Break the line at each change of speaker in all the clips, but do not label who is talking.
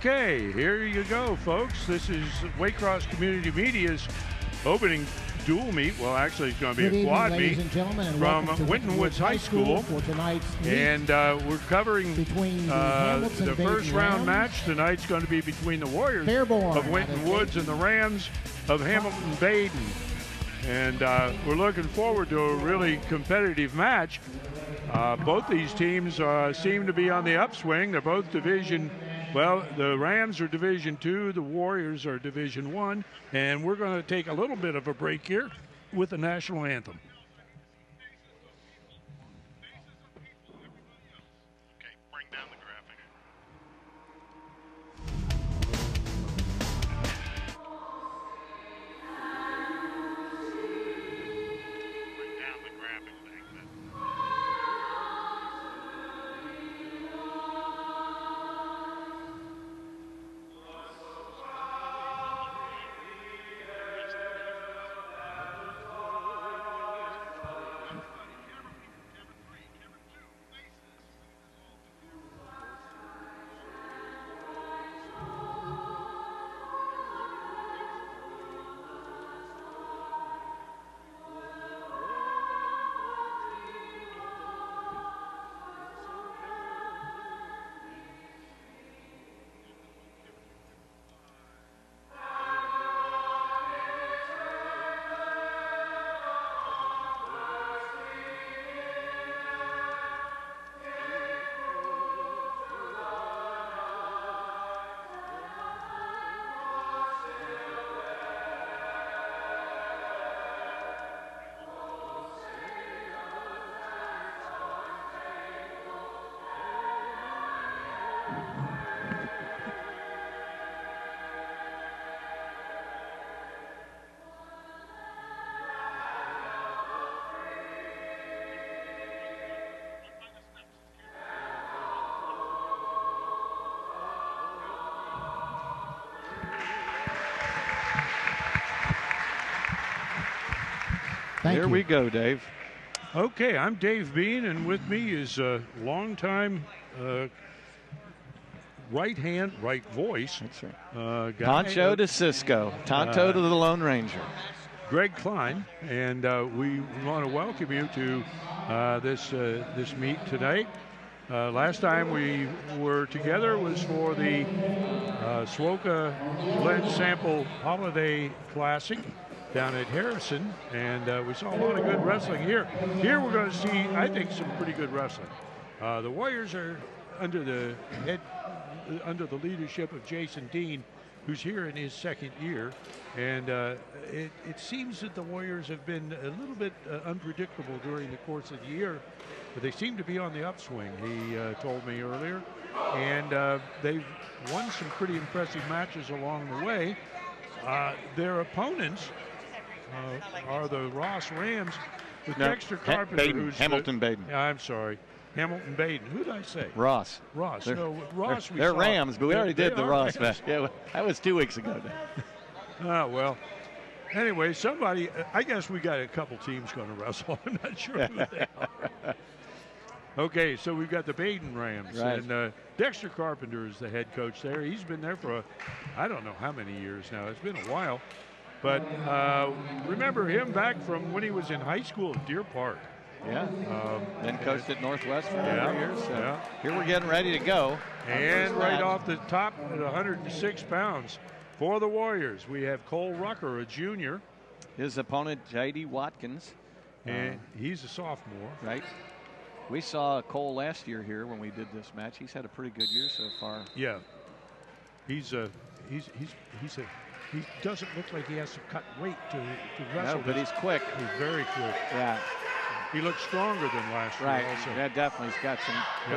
Okay, here you go, folks. This is Waycross Community Media's opening dual meet. Well, actually, it's going to be a quad meet from Winton Woods High School.
For tonight's meet,
and we're covering
between
the first round match. Tonight's going to be between the Warriors
Fairborn
of Winton Woods and the Rams of Hamilton Badin. And we're looking forward to a really competitive match. Both these teams seem to be on the upswing. They're both Division. Well, the Rams are Division II, the Warriors are Division I, and we're going to take a little bit of a break here with the national anthem.
Okay, bring down the graphic. Bring down the graphic thing.
Thank
Here
you.
we go, Dave.
Okay, I'm Dave Bean, and with me is a longtime right voice.
That's right.
Guy,
Poncho to Cisco, Tonto to the Lone Ranger.
Greg Klein, and we want to welcome you to this meet tonight. Last time we were together was for the Swoka Blend Sample Holiday Classic down at Harrison, and we saw a lot of good wrestling here. Here we're going to see, I think, some pretty good wrestling. The Warriors are under the leadership of Jason Dean, who's here in his second year, and it seems that the Warriors have been a little bit unpredictable during the course of the year, but they seem to be on the upswing, he told me earlier, and they've won some pretty impressive matches along the way. Their opponents are the Ross Rams with Dexter Carpenter,
Badin,
who's
Hamilton Badin.
Yeah, I'm sorry, Hamilton Badin. Who did I say?
Ross.
Ross.
They're,
No, Ross.
They're Rams, but we already did the Ross
Rams.
match. Yeah, that was 2 weeks ago.
Oh, well. Anyway, somebody, I guess we got a couple teams going to wrestle. I'm not sure who they are. Okay, so we've got the Badin Rams,
Right.
and Dexter Carpenter is the head coach there. He's been there for I don't know how many years now. It's been a while. But remember him back from when he was in high school at Deer Park.
Yeah. Then coached at Northwest for 4
Yeah,
years. So
yeah.
here we're getting ready to go.
And right off the top at 106 pounds for the Warriors, we have Cole Rucker, a junior.
His opponent, J.D. Watkins.
And he's a sophomore.
Right. We saw Cole last year here when we did this match. He's had a pretty good year so far.
Yeah. He doesn't look like he has to cut weight to wrestle.
No, but he's quick.
He's very quick.
Yeah.
He looks stronger than last
Right.
year also.
Yeah, definitely. He's got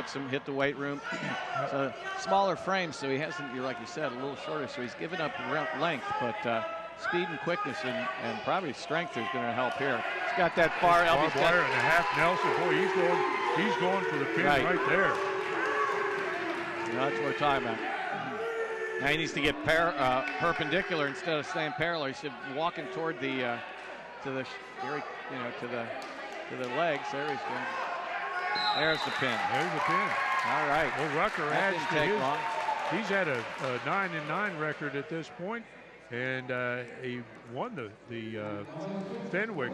some, hit the weight room. So smaller frame, so he hasn't, like you said, a little shorter, so he's given up length, but speed and quickness and probably strength is going to help here. He's got that far
Barbed wire and a half Nelson. Boy, he's going for the pin right there.
That's what we're talking about. Now he needs to get perpendicular instead of staying parallel. He should be walking toward the to the legs. There he's going. There's the pin.
There's the pin.
All right.
Well, Rucker
That
adds
didn't
to
take long.
He's had a 9-9 record at this point, and he won the Fenwick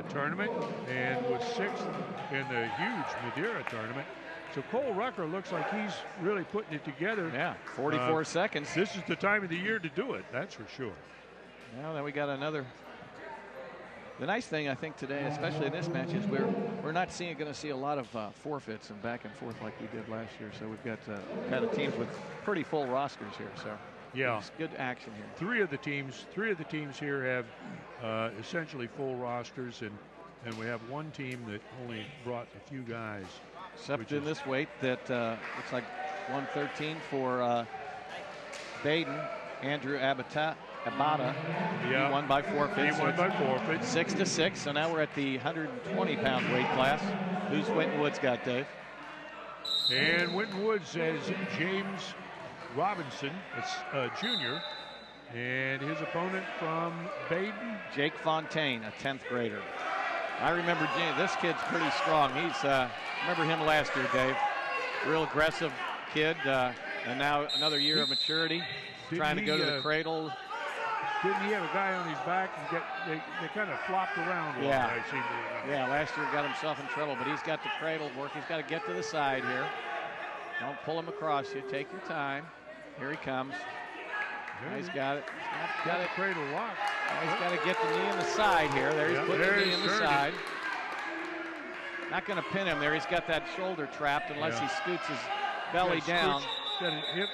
tournament and was 6th in the huge Madeira tournament. So Cole Rucker looks like he's really putting it together.
Yeah, 44 seconds.
This is the time of the year to do it, that's for sure.
Now then we got another. The nice thing I think today, especially in this match, is we're not going to see a lot of forfeits and back and forth like we did last year. So we've got kind of teams with pretty full rosters here. So
yeah,
it's good action here.
Three of the teams here have essentially full rosters, and we have one team that only brought a few guys.
Except in this weight, that looks like 113 for Badin, Andrew Abata.
Yeah.
He won by forfeit.
He won by forfeit.
6-6. So now we're at the 120-pound weight class. Who's Winton Woods got, Dave?
And Winton Woods has James Robinson, a junior, and his opponent from Badin,
Jake Fontaine, a 10th grader. I remember this kid's pretty strong. He's remember him last year, Dave. Real aggressive kid, and now another year of maturity, trying to go to the cradle.
Didn't he have a guy on his back and they kind of flopped around?
Yeah. Yeah, last year got himself in trouble, but he's got the cradle work. He's got to get to the side here. Don't pull him across you. Take your time. Here he comes. Yeah, he's got it. He's
got a cradle lock.
He's got to get the knee in the side here. There he's putting the knee in the side. Not going to pin him there. He's got that shoulder trapped unless he scoots his belly down.
Got a hip.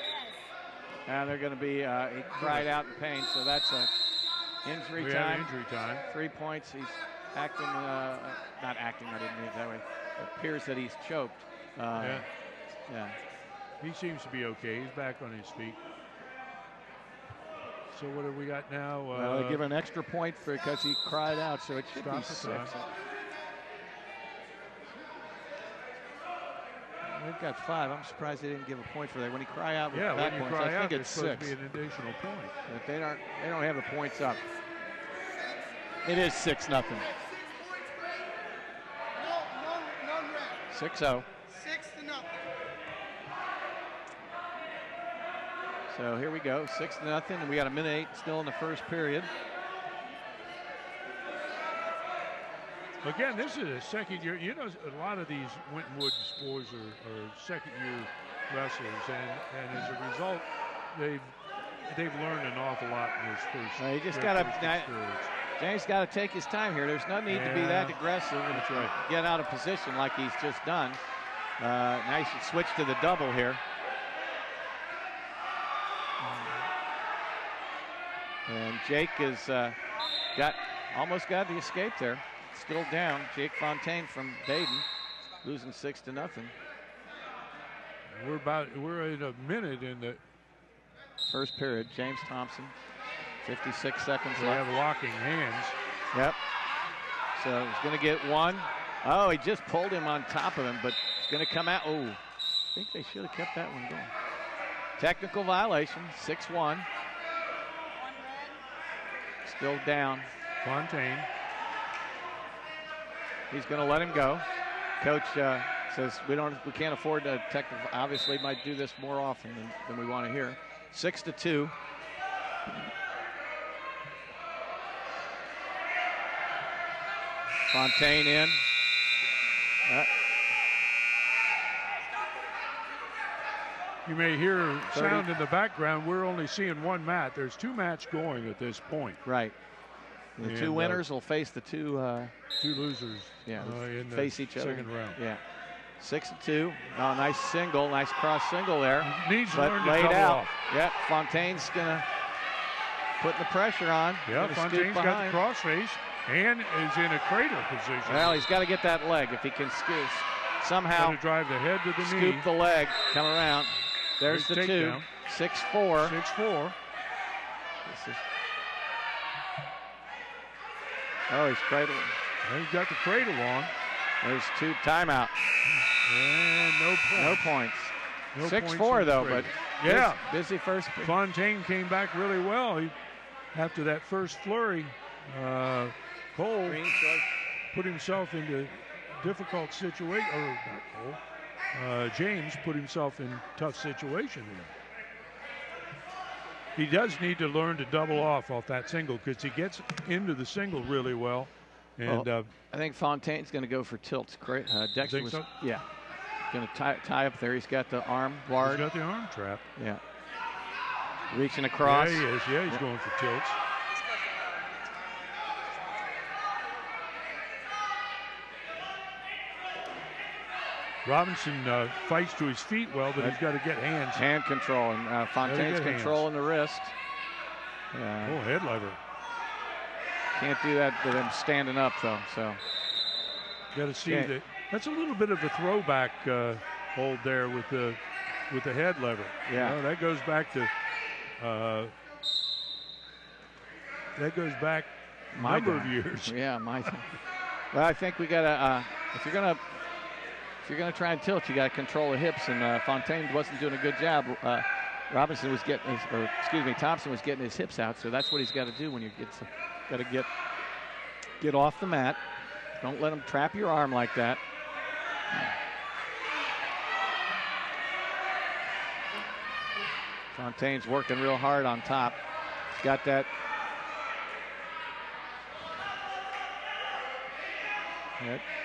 And they're going to be, he cried out in pain, so that's a injury time.
Injury time.
3 points. He's acting, not acting, I didn't mean it that way. It appears that he's choked. Yeah.
He seems to be okay. He's back on his feet. So what have we got now?
Well, they give an extra point because he cried out, so it should be 6. They've got 5. I'm surprised they didn't give a point for that. When he cry out with back points, I think it's 6.
Supposed to be an additional point.
But they don't have the points up. It is 6-0. 6-0.
6-0.
So here we go, 6-0, and we got a minute 8 still in the first period.
Again, this is a second year. You know, a lot of these Winton Woods boys are second year wrestlers, and as a result, they've learned an awful lot in this first.
He just got to. James got to take his time here. There's no need to be that aggressive and get out of position like he's just done. Nice switch to the double here. And Jake has almost got the escape there. Still down. Jake Fontaine from Badin, losing 6-0.
We're in a minute in the
first period. James Thompson, 56 seconds left.
They have locking hands.
Yep. So he's going to get one. Oh, he just pulled him on top of him, but it's going to come out. Oh, I think they should have kept that one going. Technical violation, 6-1. Still down.
Fontaine.
He's going to let him go. Coach says we can't afford to technical. Obviously, might do this more often than we want to hear. 6-2. Fontaine in.
You may hear sound in the background. We're only seeing one mat. There's 2 mats going at this point.
Right. The 2 winners will face the 2
losers.
Yeah,
in the
face each other.
Second round.
Yeah. 6-2. Oh, nice single, nice cross single there.
Needs to
but
learn to
laid
double
out.
off.
Yep, Fontaine's gonna put the pressure on.
Yeah, Fontaine's got the cross face and is in a cradle position.
Well, he's got to get that leg if he can somehow
drive the head to the
scoop
knee.
the leg, come around. There's the 2. 6-4.
6-4.
Oh, he's cradling.
He's got the cradle on.
There's 2 timeout.
And no points.
No points. 6-4 though, but
yeah,
busy first.
Fontaine came back really well. After that first flurry, Cole put himself into difficult situation. Or not Cole. James put himself in tough situation here. he does need to learn to double off that single because he gets into the single really well. And
I think Fontaine's going to go for tilts. Dexter
think
was,
so?
Yeah, going to tie up there. He's got the arm guard.
He's got the arm trap.
Yeah. Reaching across.
Yeah, he is. Yeah, he's going for tilts. Robinson fights to his feet well, but he's got to get hands.
Hand control, and Fontaine's controlling the wrist.
Oh, head lever.
Can't do that with him standing up, though. So,
got to see that. That's a little bit of a throwback hold there with the head lever.
Yeah,
that goes back to a number of years.
Yeah, well, I think we got to if you're gonna try and tilt, you got to control the hips, and Fontaine wasn't doing a good job. Thompson was getting his hips out, so that's what he's got to do when you got to get off the mat. Don't let him trap your arm like that. Fontaine's working real hard on top. He's got that.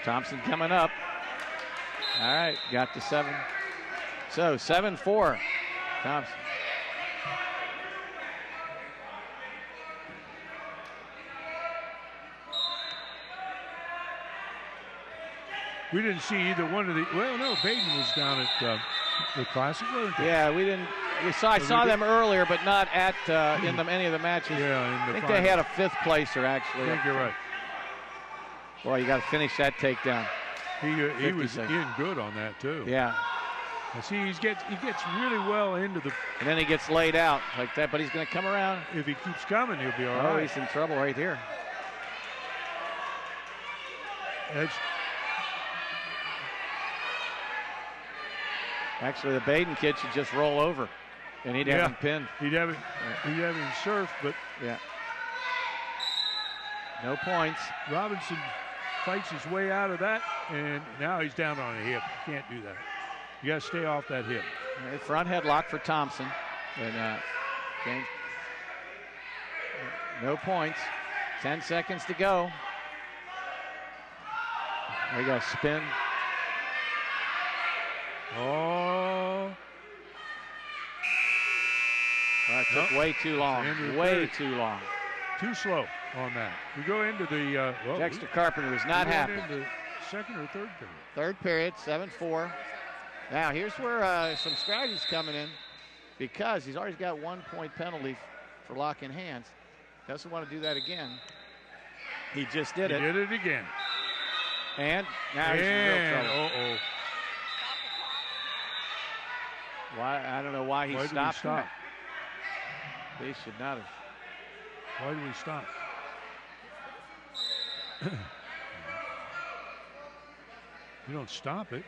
Thompson coming up. All right, got to 7. So 7-4, Thompson.
We didn't see either one of the. Well, no, Badin was down at the Classic.
Yeah, we didn't. I saw them earlier, but not at any of the matches.
Yeah,
I think they had a 5th placer actually.
I think you're right.
Boy, you got to finish that takedown.
He was in good on that too.
Yeah.
See, he gets really well into the.
And then he gets laid out like that, but he's going to come around.
If he keeps coming, he'll be all right.
Oh, he's in trouble right here. Actually, the Badin kid should just roll over, and he'd have him pinned.
He'd have him surf, but
yeah, no points.
Robinson fights his way out of that, and now he's down on a hip. You can't do that. You got to stay off that hip.
Right, front headlock for Thompson, and James. No points. 10 seconds to go. There you go, spin.
Oh.
That took way too long. Way too long.
Too slow on that. We go into the.
Dexter Carpenter was not happy.
Into second or third period?
Third period, 7-4. Now here's where some strategy's coming in, because he's already got 1 point penalty for locking hands. Doesn't want to do that again. He just did it.
He did it again.
And now he's in real trouble.
Uh-oh.
Why? I don't know why he stopped.
Stop?
They should not have.
Why did we stop? You don't stop it.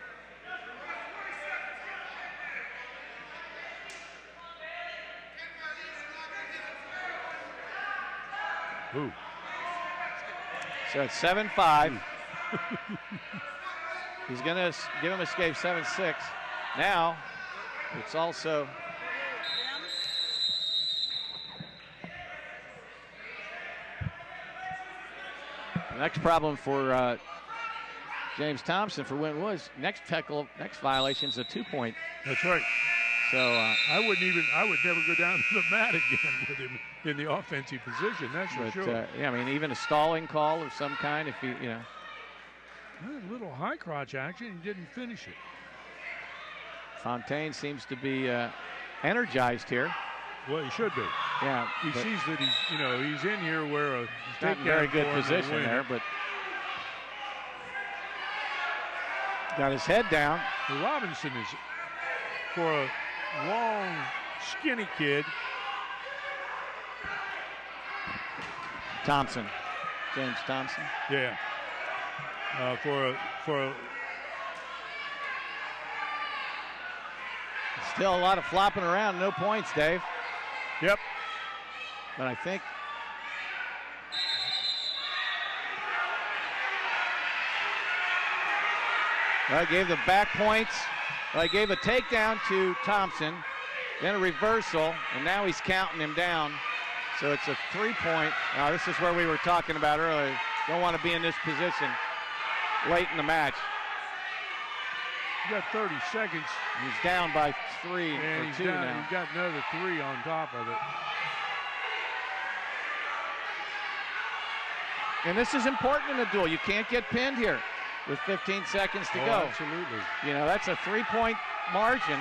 Ooh.
So it's 7-5. He's going to give him escape 7-6. Now it's also the next problem for James Thompson for Winton was next violation is a 2-point.
That's right.
So
I would never go down to the mat again with him in the offensive position. That's for sure.
Yeah, I mean, even a stalling call of some kind, if he,
a little high crotch action, he didn't finish it.
Fontaine seems to be energized here.
Well, he should be.
Yeah,
he sees that he's in here where he's
not in very good position there, but got his head down.
Well, Robinson is, for a long, skinny kid.
Thompson, James Thompson.
Yeah. For a
still a lot of flopping around, no points, Dave.
Yep.
But I think I gave the back points. I gave a takedown to Thompson. then a reversal, and now he's counting him down. So it's a 3-point. Now this is where we were talking about earlier. Don't want to be in this position late in the match.
You got 30 seconds.
He's down by 3
and
or
he's
2
down,
now.
He's got another 3 on top of it.
And this is important in a duel. You can't get pinned here with 15 seconds to go.
Absolutely.
You know, that's a 3-point margin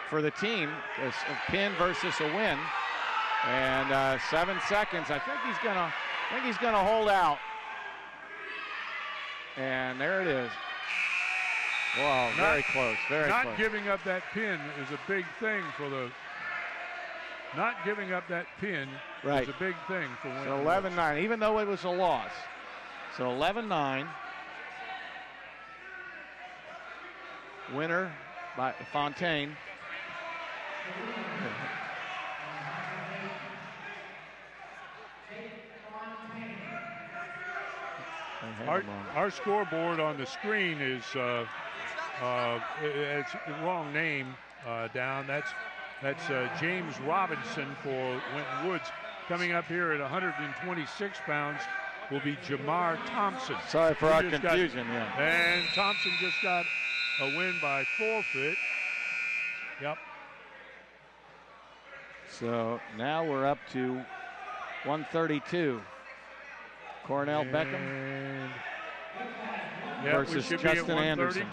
for the team, a pin versus a win. And 7 seconds. I think he's gonna hold out. And there it is. Wow, very close, very close.
Not giving up that pin is a big thing for the. Not giving up that pin is a big thing for winning.
So 11-9, even though it was a loss. So 11-9. Winner by Fontaine.
Our scoreboard on the screen is it's the wrong name down. That's James Robinson for Winton Woods. Coming up here at 126 pounds will be Jamar Thompson.
Sorry for our confusion.
And Thompson just got a win by forfeit. Yep.
So now we're up to 132. Cornell Beckham versus Justin Anderson.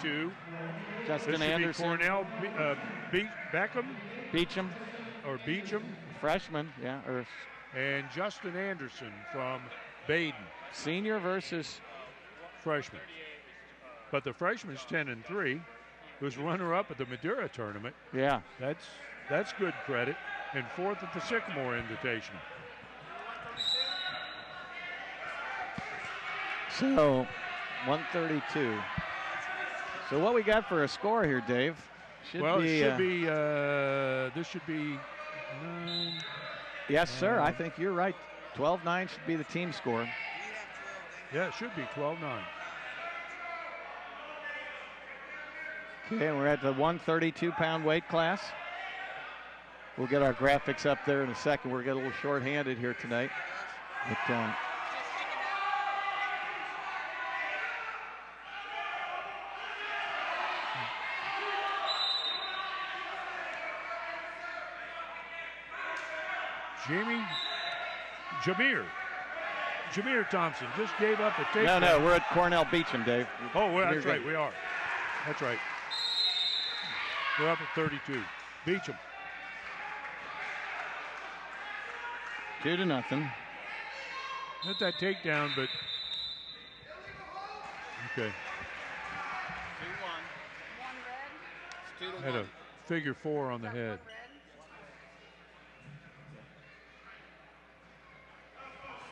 Justin Anderson.
Cornell Beckham. Beecham.
Freshman, yeah.
And Justin Anderson from Badin.
Senior versus
freshman. But the freshman's 10-3. Who's runner-up at the Madeira tournament.
Yeah.
That's good credit. And 4th at the Sycamore Invitational.
So 132. So what we got for a score here, Dave?
This should be 9.
Yes, sir. I think you're right. 12-9 should be the team score.
Yeah, it should be 12-9.
Okay, and we're at the 132-pound weight class. We'll get our graphics up there in a second. We're getting a little short-handed here tonight. But,
Jamir Thompson just gave up a takedown.
No, we're at Cornell Beecham, Dave.
Oh, well, that's right, we are. That's right. We're up at 32. Beecham.
2-0.
Not that takedown, but okay. 2-1. Had a figure 4 on the head.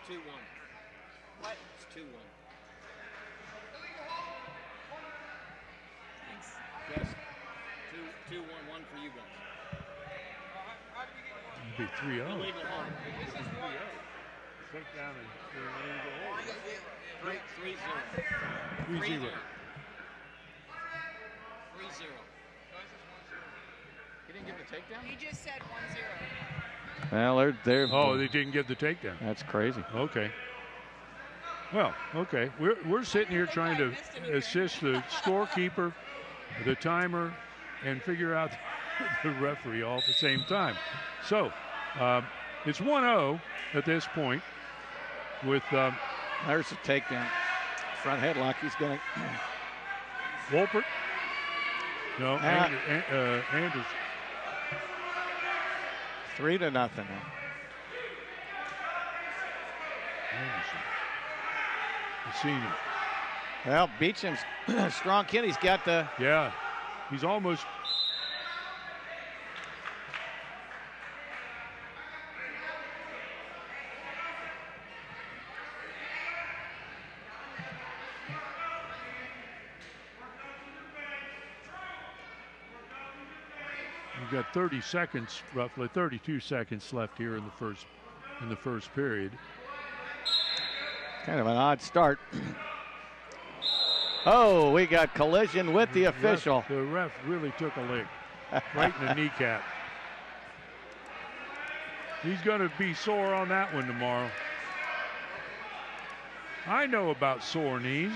It's 2-1. What? It's 2-1. Yes. 2-1, 1 for you guys.
It'd be 3-0.
Illegal home.
Take down and
3-0.
3-0.
3-0. He didn't give the takedown?
He just said 1-0.
Well, they're
oh, they didn't get the takedown.
That's crazy.
Okay. Well, okay. We're sitting here trying to assist the scorekeeper, the timer, and figure out the referee all at the same time. So it's 1-0 at this point with
there's a takedown. Front headlock. He's going to
Wolpert. No, Anderson.
3-0.
Anderson. The senior.
Well, Beecham's a strong kid. He's got the.
Yeah, he's almost. You've got 30 seconds, roughly 32 seconds left here in the first period.
Kind of an odd start. Oh, we got collision with the official.
The ref really took a lick right in the kneecap. He's going to be sore on that one tomorrow. I know about sore knees.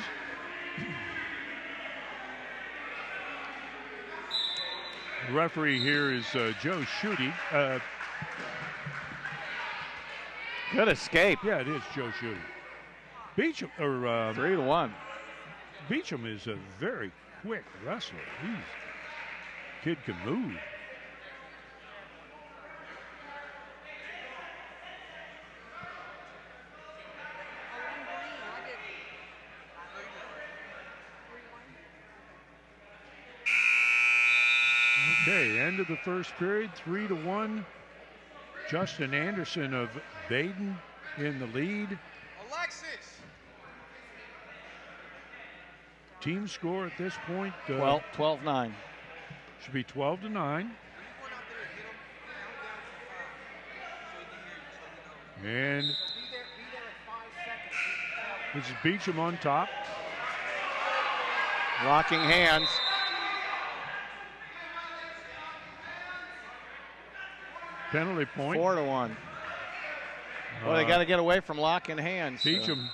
The referee here is Joe Schutte.
Good escape.
Yeah, it is Joe Schutte. Beecham, or
3-1.
Beecham is a very quick wrestler. Kid can move. Okay, end of the first period, 3-1. Justin Anderson of Badin in the lead.
Alexis.
Team score at this point,
12-9.
should be 12-9. And this is Beecham on top.
Locking hands.
Penalty point.
4-1. Well, they got to get away from locking hands.
Beecham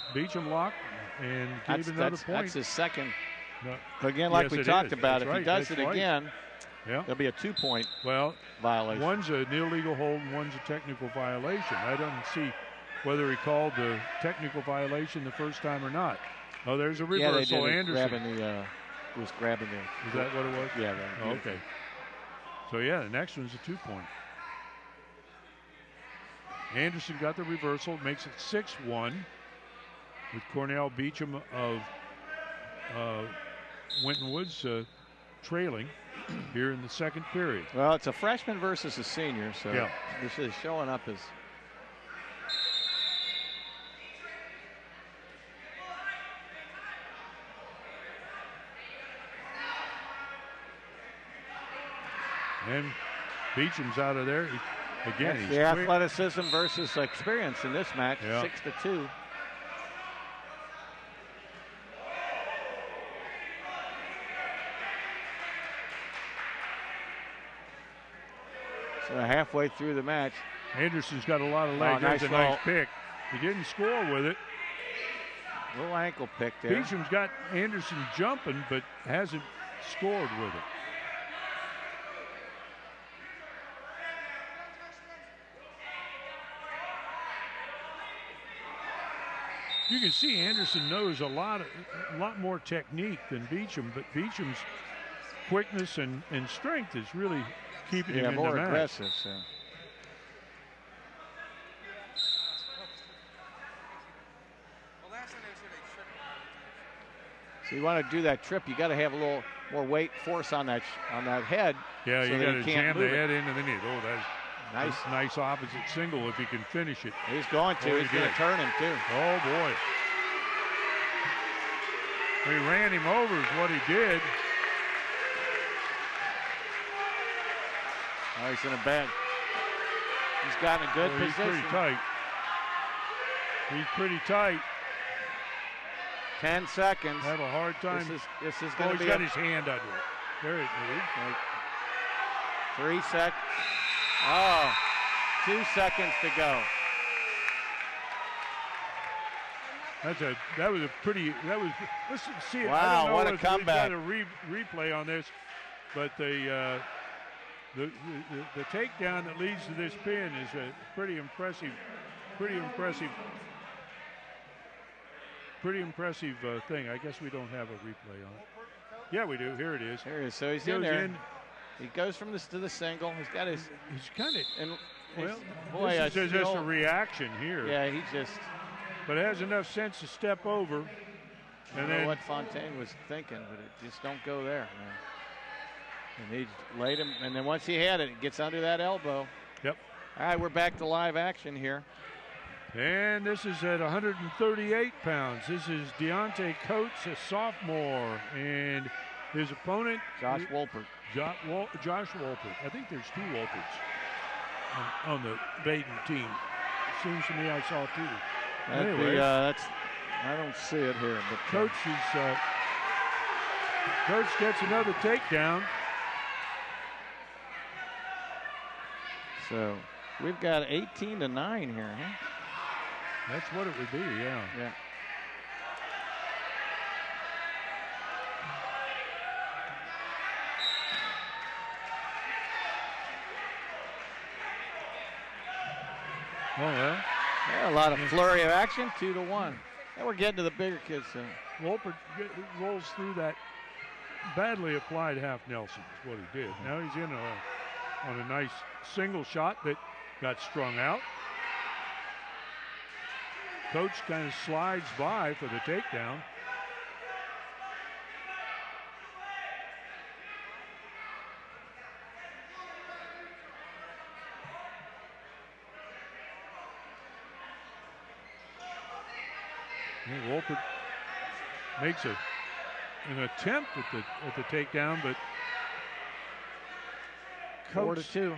locked and gave another point.
That's his second.
No.
But again, like we talked about, if he does it again,
yeah,
there'll be a 2-point violation.
One's an illegal hold and one's a technical violation. I don't see whether he called the technical violation the first time or not. Oh, there's a reversal.
Yeah, they did.
Anderson
Was grabbing the.
Is that what it was?
Yeah.
Oh, okay. So yeah, the next one's a 2-point. Anderson got the reversal, makes it 6-1 with Cornell Beecham of Winton Woods trailing here in the second period.
Well, it's a freshman versus a senior, so
yeah,
this is showing up as.
And Beecham's out of there. Again,
he's the athleticism versus experience in this match, 6-2. So halfway through the match.
Anderson's got a lot of legs. That's a nice pick. He didn't score with it.
Little ankle pick there.
Beecham's got Anderson jumping, but hasn't scored with it. You can see Anderson knows a lot more technique than Beecham, but Beecham's quickness and strength is really keeping him in the match.
More aggressive. So you want to do that trip, you got to have a little more weight, force on that head.
Yeah,
so
you got to jam the head in, and then
nice
opposite single if he can finish it.
He's going to. He's going to turn him too.
Oh boy! He ran him over is what he did.
Oh, he's in a bad. He's got in a good position.
He's pretty tight. He's pretty tight.
10 seconds.
Have a hard time.
This is going to be.
He's got his hand under it. There it is.
3 seconds. Oh, 2 seconds to go.
Let's see it.
Wow, what a comeback.
We've got a replay on this, but the takedown that leads to this pin is a pretty impressive thing. I guess we don't have a replay on it. Yeah, we do. Here it is.
Here it is. So he's in there. He goes from this to the single. He's got his.
He's kind of. Well,
boy,
this is just a reaction here.
Yeah, he just.
But it has enough sense to step over.
I don't know what Fontaine was thinking, but it just don't go there, man. And he laid him, and then once he had it, it gets under that elbow.
Yep.
All right, we're back to live action here.
And this is at 138 pounds. This is Deontay Coates, a sophomore, and his opponent,
Josh Wolpert.
Josh Wolpert. I think there's 2 Wolperts on the Badin team. It seems to me I saw 2. Anyway,
I don't see it here. But
Coates gets another takedown.
So We've got 18-9 here, huh?
That's what it would be, yeah.
Yeah.
Oh, yeah.
Yeah, a lot of flurry of action, 2-1. And we're getting to the bigger kids.
Wolpert rolls through that badly applied half Nelson is what he did. Now he's in on a nice single shot that got strung out. Coach kind of slides by for the takedown. Wolpert makes an attempt at the takedown, but Coach
4-2.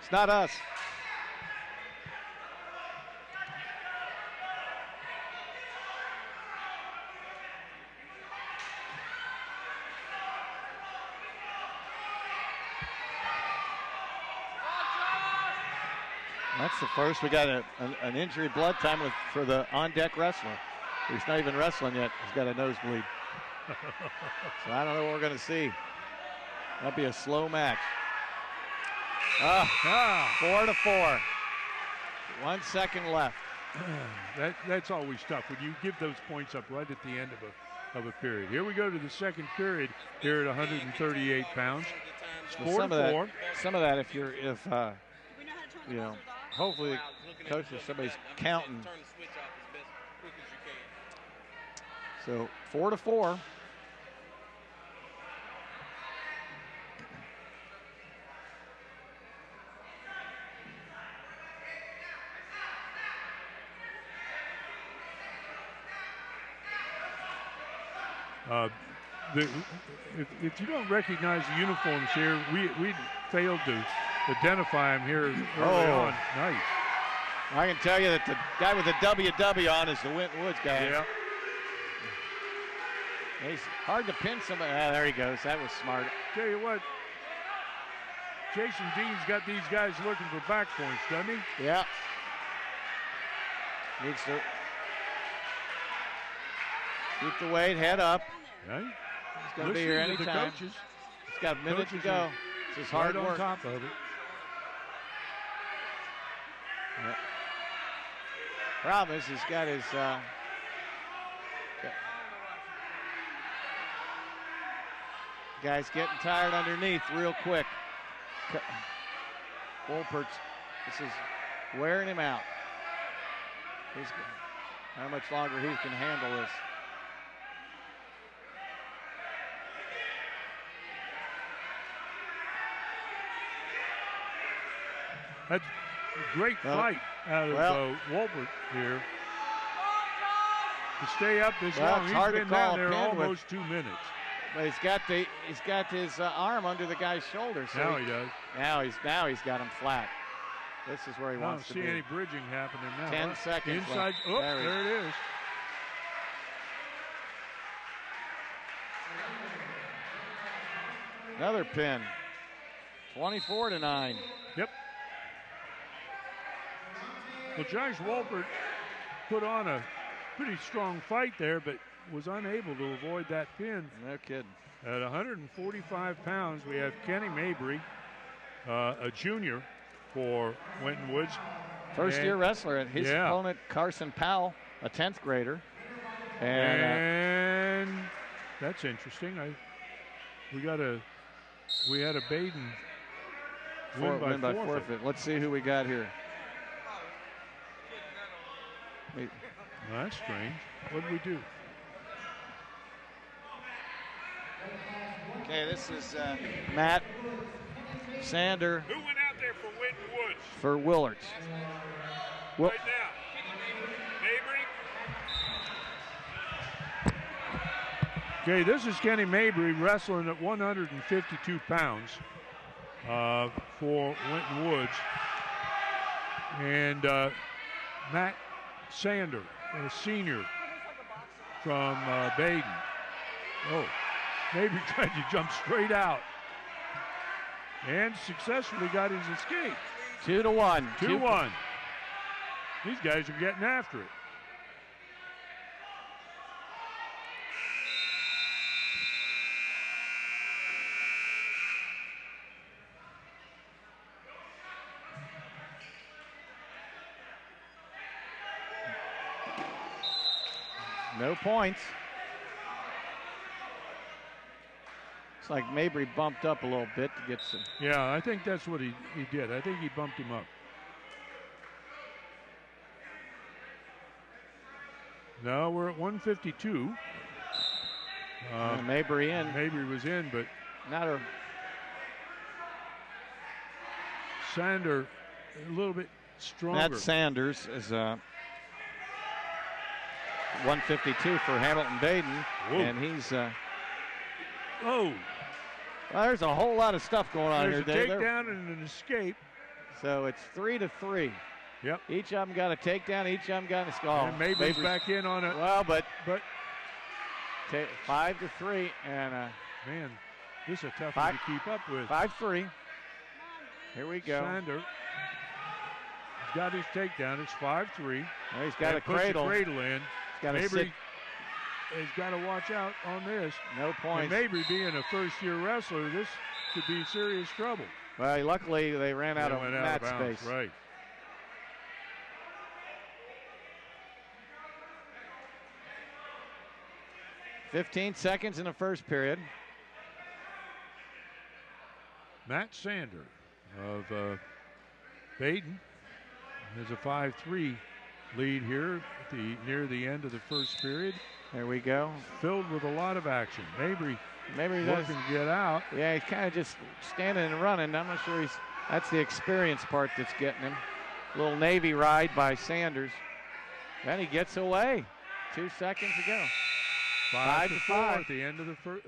It's not us. That's the first. We got an injury blood time for the on-deck wrestler. He's not even wrestling yet. He's got a nosebleed. So I don't know what we're going to see. That'd be a slow match. 4-4. 1 second left.
That's always tough when you give those points up right at the end of a period. Here we go to the second period here at 138 pounds. It's 4-4.
Some of that, if you know, hopefully coach or somebody's counting. So 4-4.
If you don't recognize the uniforms here, we failed to identify him here early on. Nice.
I can tell you that the guy with the WW on is the Winton Woods guy.
Yeah.
He's hard to pin somebody. There he goes. That was smart.
Tell you what, Jason Dean's got these guys looking for back points, doesn't he?
Yeah. Needs to keep the weight, head up.
Right.
He's going to be here anytime. He's got a minute to go. It's his hard work.
On top of it.
Yep. Problem is, he's got his guys getting tired underneath real quick. Wolpert's, this is wearing him out. He's how much longer he can handle this.
That's a great fight out of Wolpert here. To stay up this long, he's been down there almost 2 minutes.
But he's got his arm under the guy's shoulder. So
now he does.
Now he's got him flat. This is where he wants to be.
I don't see any bridging happening now.
10 seconds.
Inside. Oh, there it is.
Another pin. 24-9.
Yep. Well, Josh Wolpert put on a pretty strong fight there, but was unable to avoid that pin.
No kidding.
At 145 pounds, we have Kenny Mabry, a junior for Winton Woods.
First-year wrestler, and his opponent, Carson Powell, a 10th grader.
And that's interesting. We had a Badin win by forfeit.
Let's see who we got here.
Well, that's strange. What did we do?
Okay, this is Matt Sander.
Who went out there for Winton Woods?
For Willards.
Right now. Mabry.
Okay, this is Kenny Mabry wrestling at 152 pounds for Winton Woods. And Matt Sander, a senior from Badin. Oh, Mabry tried to jump straight out. and successfully got his escape.
2-1.
2-1. These guys are getting after it.
No points. It's like Mabry bumped up a little bit to get some.
Yeah, I think that's what he did. I think he bumped him up. Now we're at 152.
Mabry in.
Mabry was in, but
not a.
Sander a little bit stronger.
Matt Sanders is 152 for Hamilton Badin, and he's.
Oh.
Well, there's a whole lot of stuff going on
There's
here.
A takedown and an escape.
So it's 3-3.
Yep.
Each of them got a takedown. Each of them got a skull.
And Mabry's back in on it.
Well, but 5-3, and
man, this is a tough one to keep up with.
5-3. Here we go.
Sander. He's got his takedown. It's 5-3.
Well, he's got a cradle.
The cradle in.
He's got
Mabry has got to watch out on this.
No points.
And Mabry being a first-year wrestler, this could be serious trouble.
Well, luckily they ran out of mat
bounds,
space.
Right.
$15 seconds in the first period.
Matt Sander of Badin has a 5-3 lead here at near the end of the first period.
There we go.
Filled with a lot of action. Mabry
working
to get out.
Yeah, he's kind of just standing and running. I'm not sure that's the experience part that's getting him. Little Navy ride by Sanders. Then he gets away. 2 seconds to go.
5-4 at the end of the first.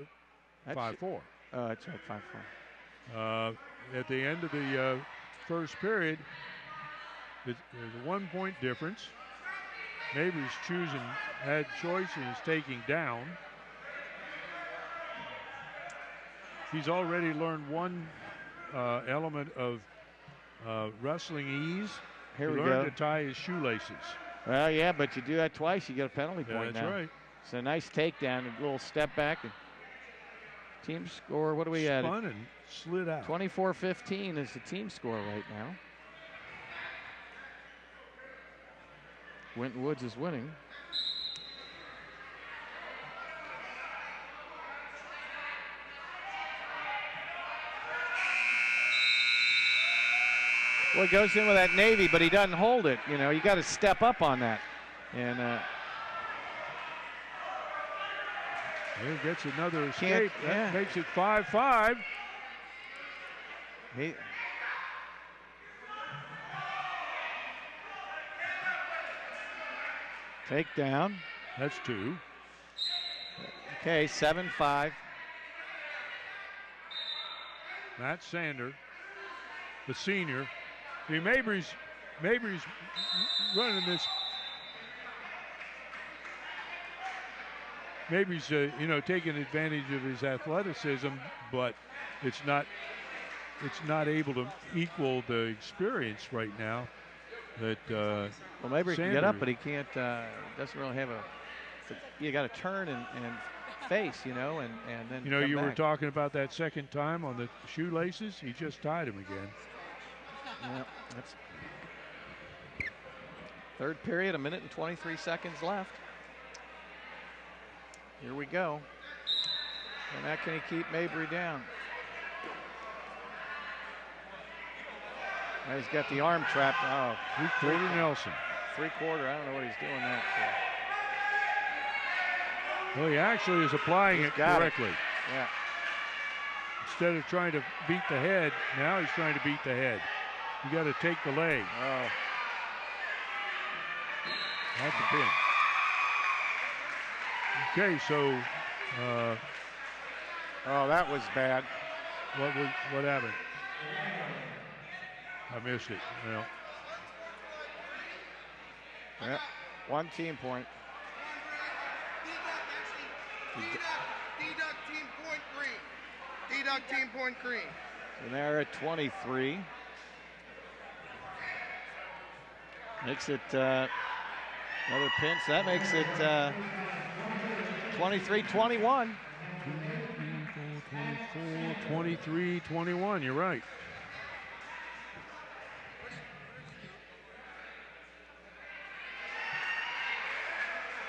5-4.
Oh, that's right, 5-4.
At the end of the first period, there's a 1 point difference. Mabry's had choice and is taking down. He's already learned one element of wrestling ease.
Here
he
we
learned
go.
to tie his shoelaces.
Well, yeah, but you do that twice, you get a penalty point
that's
now.
right.
It's a nice takedown, a little step back. And team score, what are we at?
Spun and slid out.
24-15 is the team score right now. Winton Woods is winning. Well, he goes in with that Navy, but he doesn't hold it. You know, you got to step up on that. And
he gets another escape. That makes it 5-5.
Take down.
That's 2.
Okay, 7-5.
Matt Sander, the senior. See, Mabry's running this. Mabry's taking advantage of his athleticism, but it's not able to equal the experience right now. That
well, Mabry can get up, but he can't. Doesn't really have you got to turn and face, and then.
You
back.
were talking about that second time on the shoelaces. He just tied him again.
Yeah, that's third period. 1 minute and 23 seconds left. Here we go. And how can he keep Mabry down? Now he's got the arm trapped. Oh,
Three-quarter Nelson.
Three-quarter. I don't know what he's doing that for.
Well, he actually is applying it correctly.
Yeah.
Instead of trying to beat the head, now he's trying to beat the head. You got to take the leg.
Oh.
That's a pin. Okay, so.
Oh, that was bad.
What happened? I missed it. Well.
Yeah, 1 team point.
Deduct team point green. Deduct team point green.
And they're at 23. Makes it another pinch. That makes it 23-21.
24, 23-21. You're right.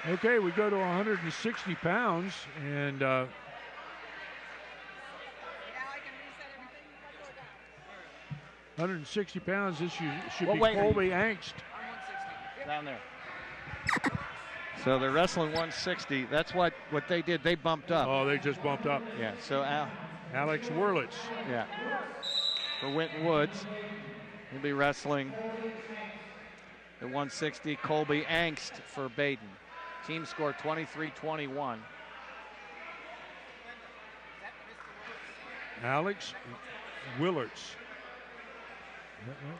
Okay, we go to 160 pounds, and 160 pounds. This should be Colby Angst.
Down there. So they're wrestling 160. That's what they did. They bumped up.
Oh, they just bumped up.
Yeah. So
Alex Wurlitz.
Yeah. For Winton Woods, he'll be wrestling at 160. Colby Angst for Badin. Team score 23-21.
Alex Willards. Is that right?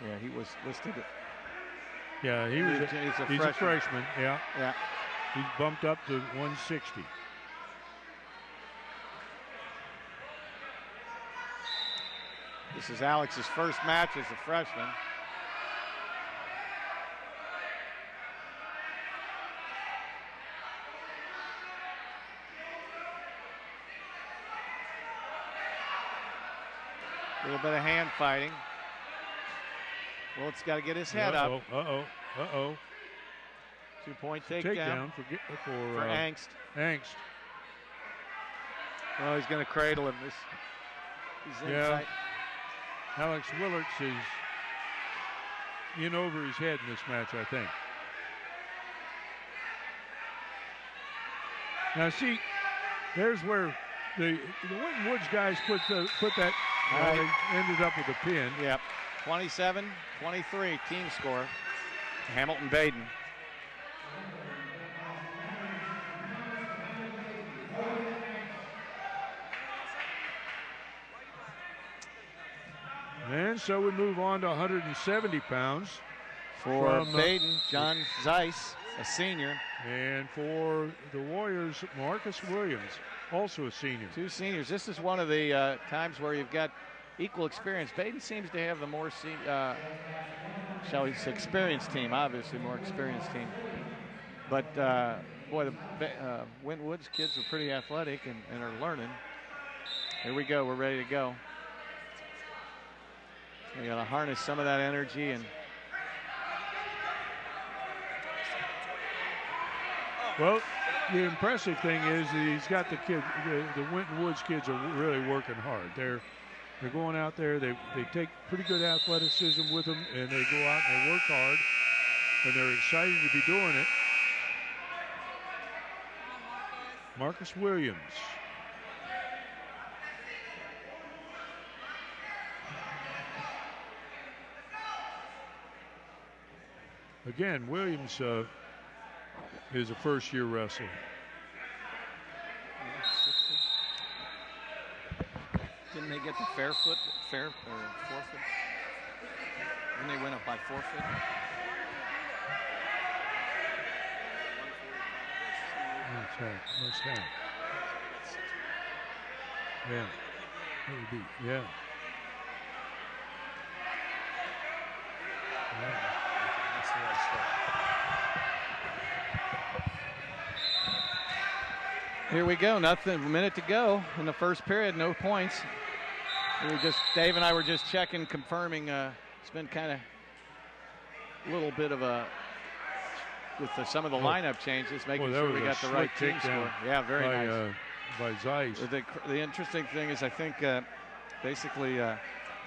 Yeah, he was listed.
Yeah, he's a freshman. Yeah.
Yeah.
He's bumped up to 160.
This is Alex's first match as a freshman. A little bit of hand fighting. Well, it's got to get his head up.
Uh-oh.
2-point takedown
for
Angst.
Angst.
Oh, he's going to cradle him. He's inside.
Alex Willards is in over his head in this match, I think. Now, see, there's where the Winton Woods guys put that. They ended up with a pin.
Yep. 27-23 team score. Hamilton Badin.
And so we move on to 170 pounds.
For Badin, John Zeiss, a senior.
And for the Warriors, Marcus Williams, also a senior.
Two seniors. This is one of the times where you've got equal experience. Badin seems to have the more, shall we say, experienced team, obviously more experienced team. But boy, the Winton Woods kids are pretty athletic and are learning. Here we go, we're ready to go. So you got to harness some of that energy and.
Well, the impressive thing is that he's got the kid. The Winton Woods kids are really working hard. They're going out there. They take pretty good athleticism with them, and they go out and they work hard, and they're excited to be doing it. Marcus Williams. Again, Williams is a first-year wrestler.
Didn't they get the forfeit? Didn't they win it by forfeit?
Must have. Yeah. That would be, yeah.
That's the right start.
Here we go. Nothing. A minute to go in the first period. No points. Dave and I were just checking, confirming. It's been kind of a little bit of a with some of the lineup changes, making sure we got the right team score. Yeah, very nice.
By Zeiss.
The interesting thing is, I think basically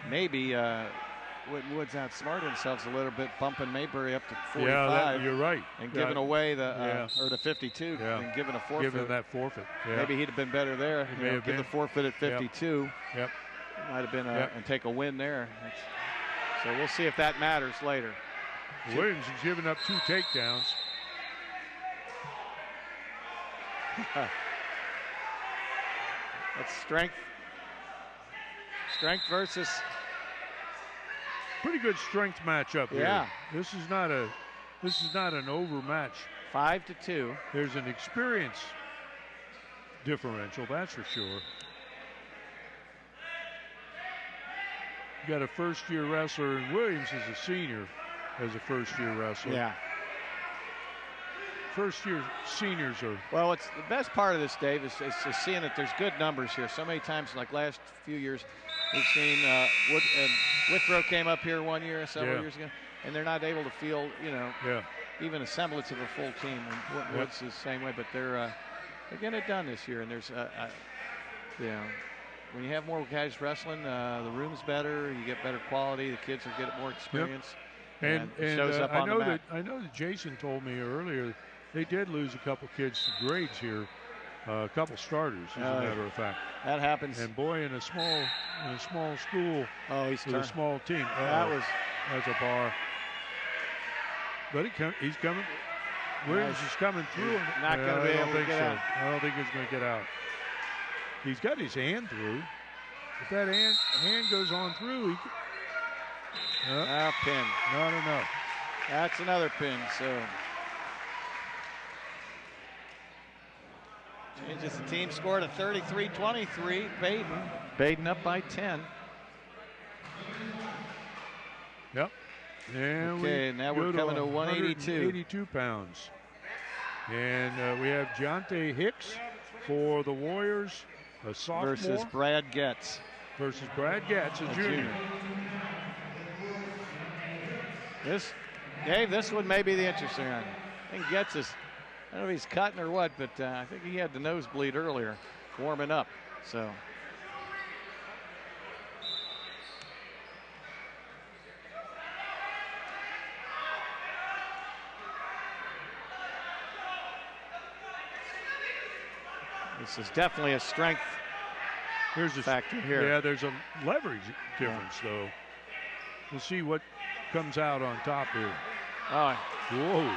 maybe Winton Woods outsmarted themselves a little bit, bumping Maybury up to 45.
Yeah, you're right.
And giving away or the 52 and giving a forfeit.
Giving that forfeit. Yeah.
Maybe he'd have been better there. Give the forfeit at 52.
Yep.
Might have been and take a win there. So we'll see if that matters later.
Williams has given up 2 takedowns.
That's strength. Strength versus.
Pretty good strength matchup here.
Yeah.
This is not an over match.
5-2.
There's an experience differential, that's for sure. got a first-year wrestler, and Williams is a senior as a first-year wrestler.
Yeah.
First-year seniors are.
Well, it's the best part of this, Dave, is seeing that there's good numbers here. So many times, like last few years, we've seen Withrow came up here one year, several years ago, and they're not able to field, even a semblance of a full team. And Woods is the same way, but they're getting it done this year. And there's, when you have more guys wrestling, the room's better, you get better quality, the kids are getting more experience.
And
it shows up
I
on
know
the mat.
I know that Jason told me earlier they did lose a couple kids to grades here, a couple starters, as a matter of fact.
That happens.
And boy, in a small school,
he's
with a small team. That's a bar. But he's coming. Williams is coming through.
Not going to be able to get out.
I don't think he's going to get out. He's got his hand through. If that hand goes on through, he can.
Pin.
Not enough.
That's another pin. So changes the team score to 33-23. Badin up by 10.
Yep. And
now we're coming to 182.
182 pounds. And we have Deontay Hicks for the Warriors, a sophomore.
Versus Brad Getz.
Versus Brad Getz, a junior.
This one may be the interesting one. I think Getz is, I don't know if he's cutting or what, but I think he had the nosebleed earlier, warming up. So. This is definitely a strength factor here.
Yeah, there's a leverage difference, though. We'll see what comes out on top here. Whoa.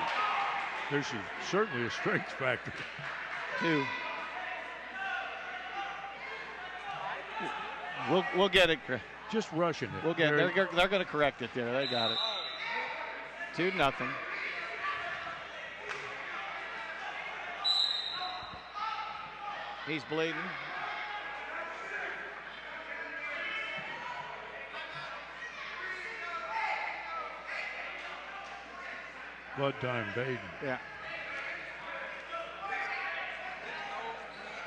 There's certainly a strength factor.
2. We'll get it.
Just rushing it.
We'll get it. They're going to correct it there. They got it. 2-0. He's bleeding.
Blood time, Badin.
Yeah.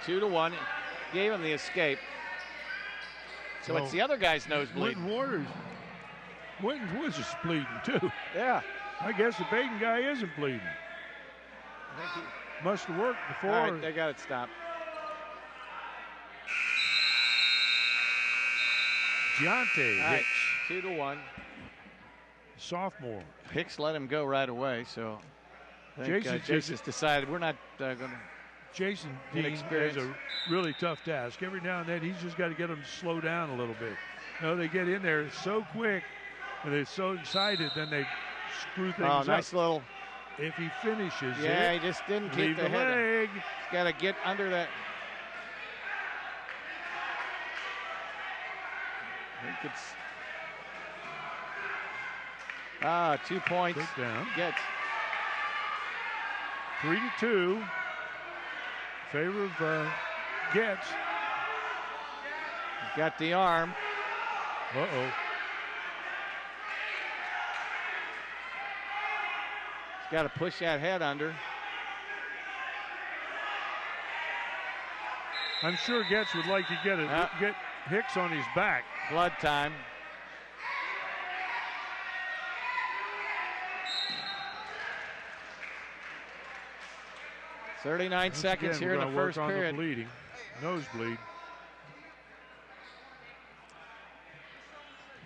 2-1. Gave him the escape. So it's the other guy's nose bleeding.
Winton Woods is bleeding too.
Yeah.
I guess the Badin guy isn't bleeding. Must have worked before.
All right, they got it stopped.
Deontay Hicks.
2-1.
Sophomore.
Hicks let him go right away, so I think Jason's decided we're not going to.
Jason Dean has a really tough task. Every now and then he's just got to get them to slow down a little bit. They get in there so quick and they're so excited, then they screw things up.
Nice little.
If he finishes
he just didn't keep the head.
leg.
He's got to get under that. I think it's 2 points.
Take down.
Gets
3-2. Favor of Getz.
He's got the arm.
Uh-oh.
He's got to push that head under.
I'm sure Getz would like to get Hicks on his back.
Blood time. Thirty-nine seconds here in the first period.
Bleeding, nosebleed.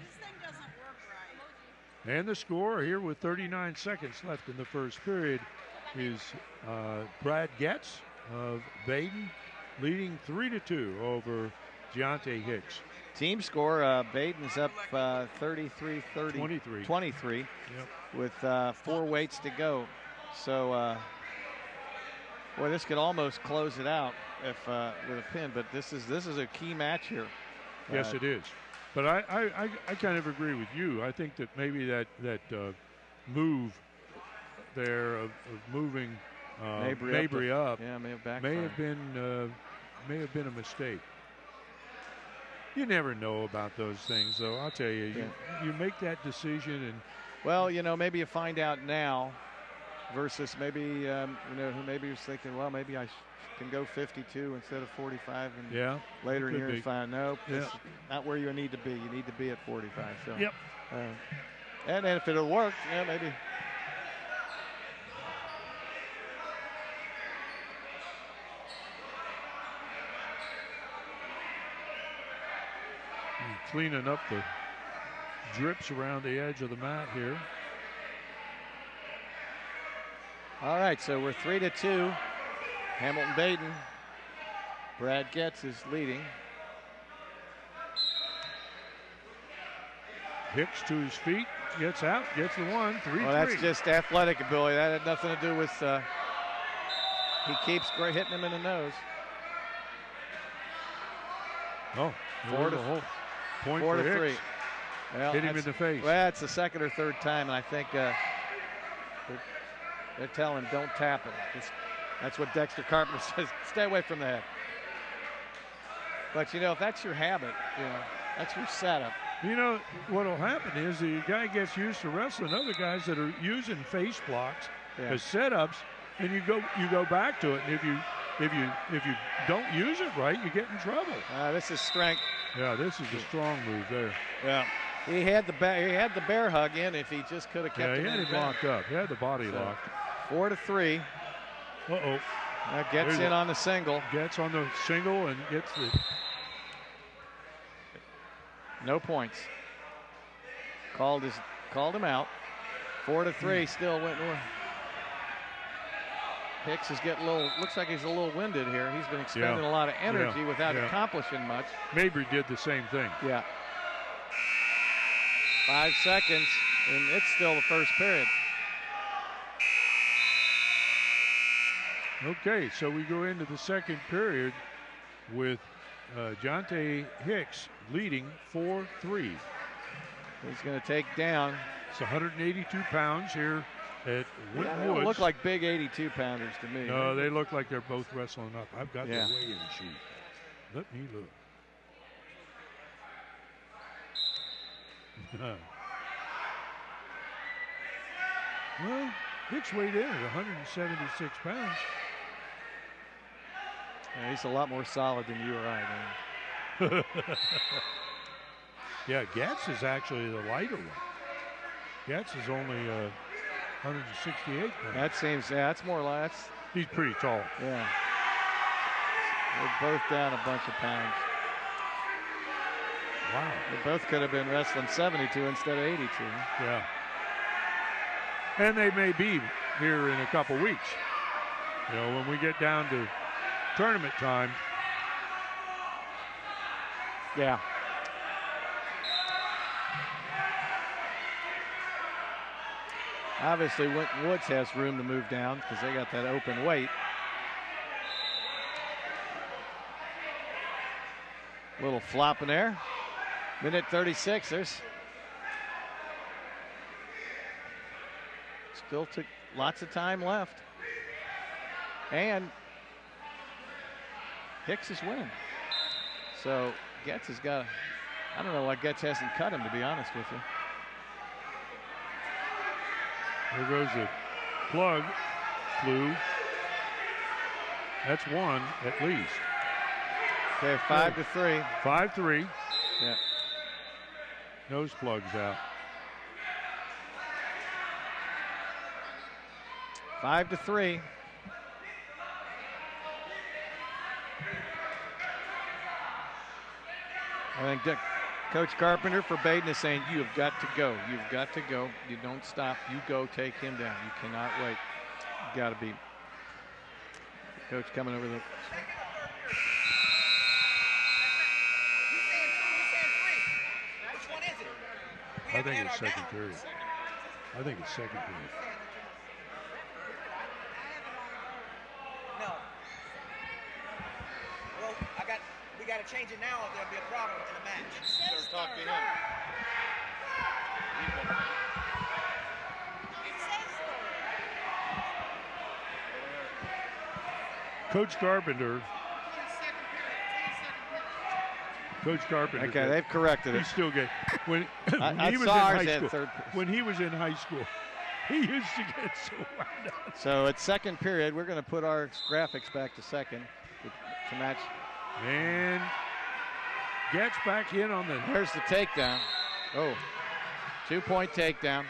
This thing doesn't work right.
And the score here with 39 seconds left in the first period is Brad Getz of Badin leading 3-2 over Deontay Hicks.
Team score, Badin's up 33-30. 23.
Yep.
With 4 weights to go. So, boy, this could almost close it out if with a pin, but this is a key match here.
Yes, it is. But I kind of agree with you. I think that maybe that move there of moving Mabry up
may have
may have been a mistake. You never know about those things, though. I'll tell you, you make that decision, and
well, you know, maybe you find out now, versus maybe you know, maybe you're thinking, well, maybe I can go 52 instead of 45, and later in the year you find nope, it's not where you need to be. You need to be at 45. So and if it'll work, maybe.
cleaning up the drips around the edge of the mat here.
All right, so we're 3-2. Hamilton Badin. Brad Getz is leading.
Hicks to his feet, gets out, gets the one, 3-3.
Well, that's just athletic ability. That had nothing to do with, he keeps hitting him in the nose.
Oh,
4-3.
Point for Hicks.
Well,
hit him in the face.
Well, it's the second or third time, and I think they're telling him, don't tap it. That's what Dexter Carpenter says. Stay away from the head. But, you know, if that's your habit, you know, that's your setup.
You know, what will happen is the guy gets used to wrestling other guys that are using face blocks as setups, and you go back to it. And if you don't use it right, you get in trouble.
This is strength.
Yeah, this is a strong move there.
Yeah, he had the bear hug in. If he just could have kept
he had him locked up. He had the body locked.
4-3.
Uh-oh.
Gets in on the single.
Gets on the single and gets the.
No points. Called him out. 4-3. Still Winton. Hicks is getting a little. Looks like he's a little winded here. He's been expending a lot of energy without accomplishing much.
Mabry did the same thing.
Yeah. 5 seconds, and it's still the first period.
Okay, so we go into the second period with Jonte Hicks leading 4-3.
He's going to take down.
It's 182 pounds here at Winton
They don't
Woods.
look like big 82-pounders to me.
No, they look like they're both wrestling up. I've got the weigh-in sheet. Let me look. Well, Hicks weighed in at 176 pounds.
Yeah, he's a lot more solid than you or I, man.
Yeah, Getz is actually the lighter one. Getz is only 168 pounds.
That seems, that's more like,
he's pretty tall.
Yeah. They're both down a bunch of pounds.
Wow.
They both could have been wrestling 72 instead of 82.
Yeah. And they may be here in a couple weeks. You know, when we get down to tournament time.
Yeah. Obviously, Winton Woods has room to move down because they got that open weight. Little flop in there. Minute 36. There's still lots of time left. And Hicks is winning. So Getz has got, I don't know why Getz hasn't cut him, to be honest with you.
There goes the plug, flew. That's one at least.
Okay, 5-3.
5-3.
Yeah.
Nose plugs out.
5-3. I think Coach Carpenter for Badin is saying, you have got to go. You've got to go. You don't stop. You go take him down. You cannot wait. You got to be. Coach coming over the.
I think it's second period. I think it's second period.
No. Well, we got to change it now or there'll be a problem in the match.
Better talk to him.
Coach Carpenter Coach Carpenter.
Okay, they've corrected it.
He's still good. When
I
he was in
saw ours
high
at
school,
third.
when he was in high school, he used to get so wound up.
So it's second period. We're going to put our graphics back to second to match.
And gets back in on the.
There's the takedown. Oh, 2-point takedown.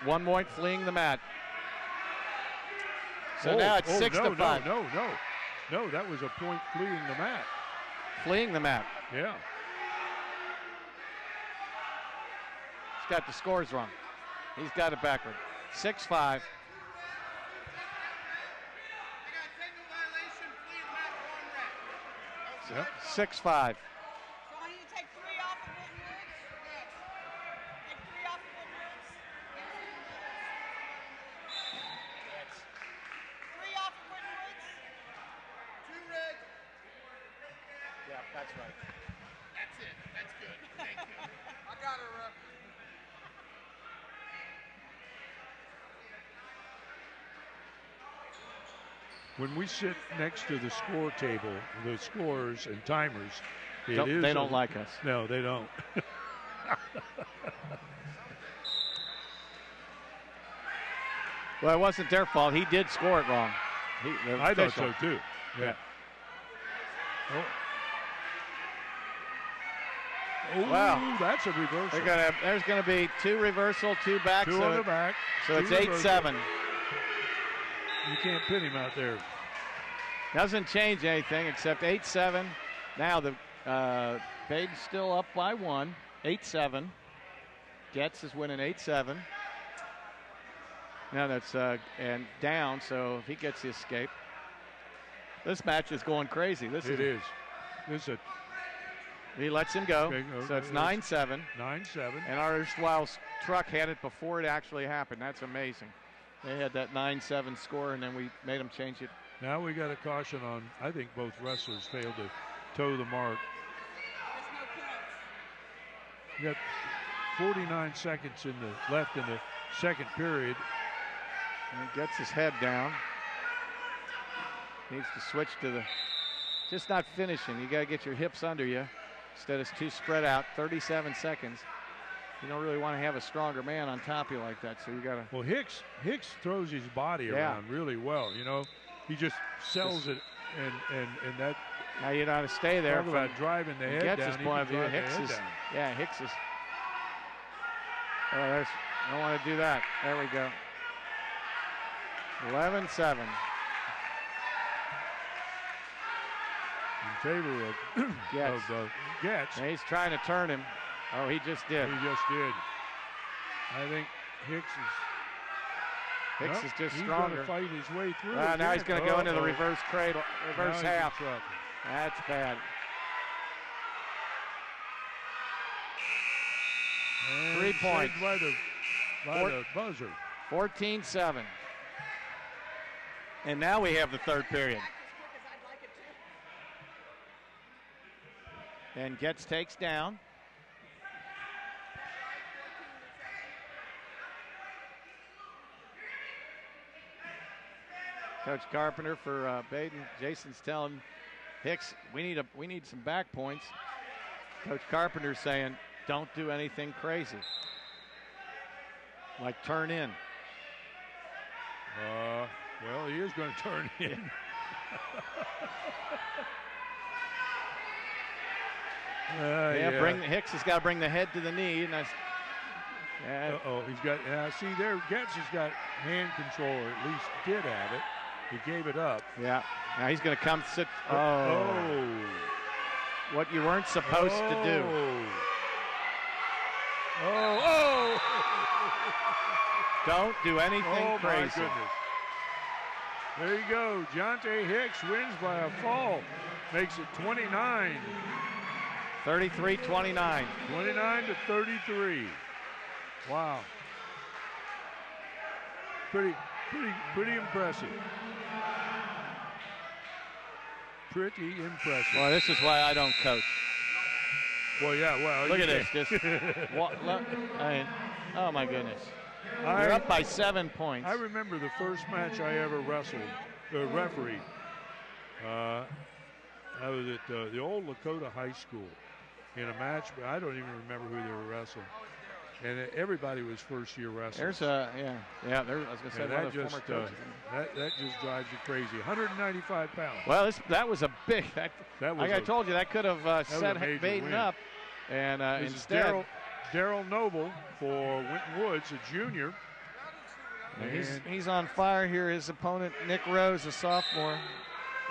1 point fleeing the mat. So now it's 6-5.
No, that was a point fleeing the mat.
Fleeing the mat.
Yeah.
He's got the scores wrong. He's got it backward. 6-5. 6-5.
So I need to take 3 off of Winton Woods? Yes. Take 3 off of Winton Woods? Yes. 3 off of Winton Woods? 2 red.
Yeah, that's right.
That's it. That's good. Thank you.
I got her, Ref.
When we sit next to the score table, the scores and timers,
They don't like us.
No, they don't.
Well, it wasn't their fault. He did score it wrong.
I thought so too. Yeah. Oh,
Wow.
That's a reversal.
There's going to be 2 reversal, 2 back.
2 on the back.
So it's
2
8-7.
You can't pin him out there.
Doesn't change anything except 8-7. Now the Badin's still up by 1. 8-7. Getz is winning 8-7. Now that's and down. So if he gets the escape, this match is going crazy. This is. He lets him go.
Okay,
So it's 9-7.
9-7.
And our erstwhile truck had it before it actually happened. That's amazing. They had that 9-7 score, and then we made them change it.
Now we got a caution on. I think both wrestlers failed to toe the mark.
There's no points.
We got 49 seconds left in the second period.
And he gets his head down. Needs to switch to the, just not finishing. You got to get your hips under you instead of too spread out. 37 seconds. You don't really want to have a stronger man on top of you like that, so you got to.
Well, Hicks throws his body around really well. You know, he just sells it, and that.
Now you know how to stay there.
Talk about driving the head down.
His point of view. Hicks is. Yeah, Hicks is. Oh, there's. Don't want to do that. There we go. 11-7.
In favor of Getz.
He's trying to turn him. Oh, he just did.
He just did. I think Hicks is just
stronger.
He's going to fight his way through.
Now he's going to go into the reverse cradle, reverse half. That's bad.
And
3 points.
By the buzzer.
14-7. And now we have the third period. And Getz takes down. Coach Carpenter for Badin. Jason's telling Hicks, we need some back points. Coach Carpenter's saying, don't do anything crazy. Like turn in.
Well, he is going to turn in.
Hicks has got to bring the head to the knee, and that's.
He's got. See there, Getz has got hand control, or at least did have it. He gave it up.
Yeah. Now he's going to come sit. What you weren't supposed to do. Don't do anything crazy.
My goodness. There you go. Jonte Hicks wins by a fall. Makes it 29.
33-29.
29-33. Wow. Pretty impressive. Pretty impressive.
Well, this is why I don't coach.
Well, yeah. Well,
look at this. Oh my goodness. You're up by 7 points.
I remember the first match I ever refereed. I was at the old Lakota High School, in a match, but I don't even remember who they were wrestling. And everybody was first-year wrestlers.
There's a yeah. There, I was gonna say
And
one
that
of the
just
former coaches.
that just drives you crazy. 195 pounds.
Well, that was a big.
That was
like I told you, that could have
was
set
a major
Badin
win.
up, and
This
instead.
is Daryl Noble for Winton Woods, a junior.
And he's on fire here. His opponent, Nick Rose, a sophomore.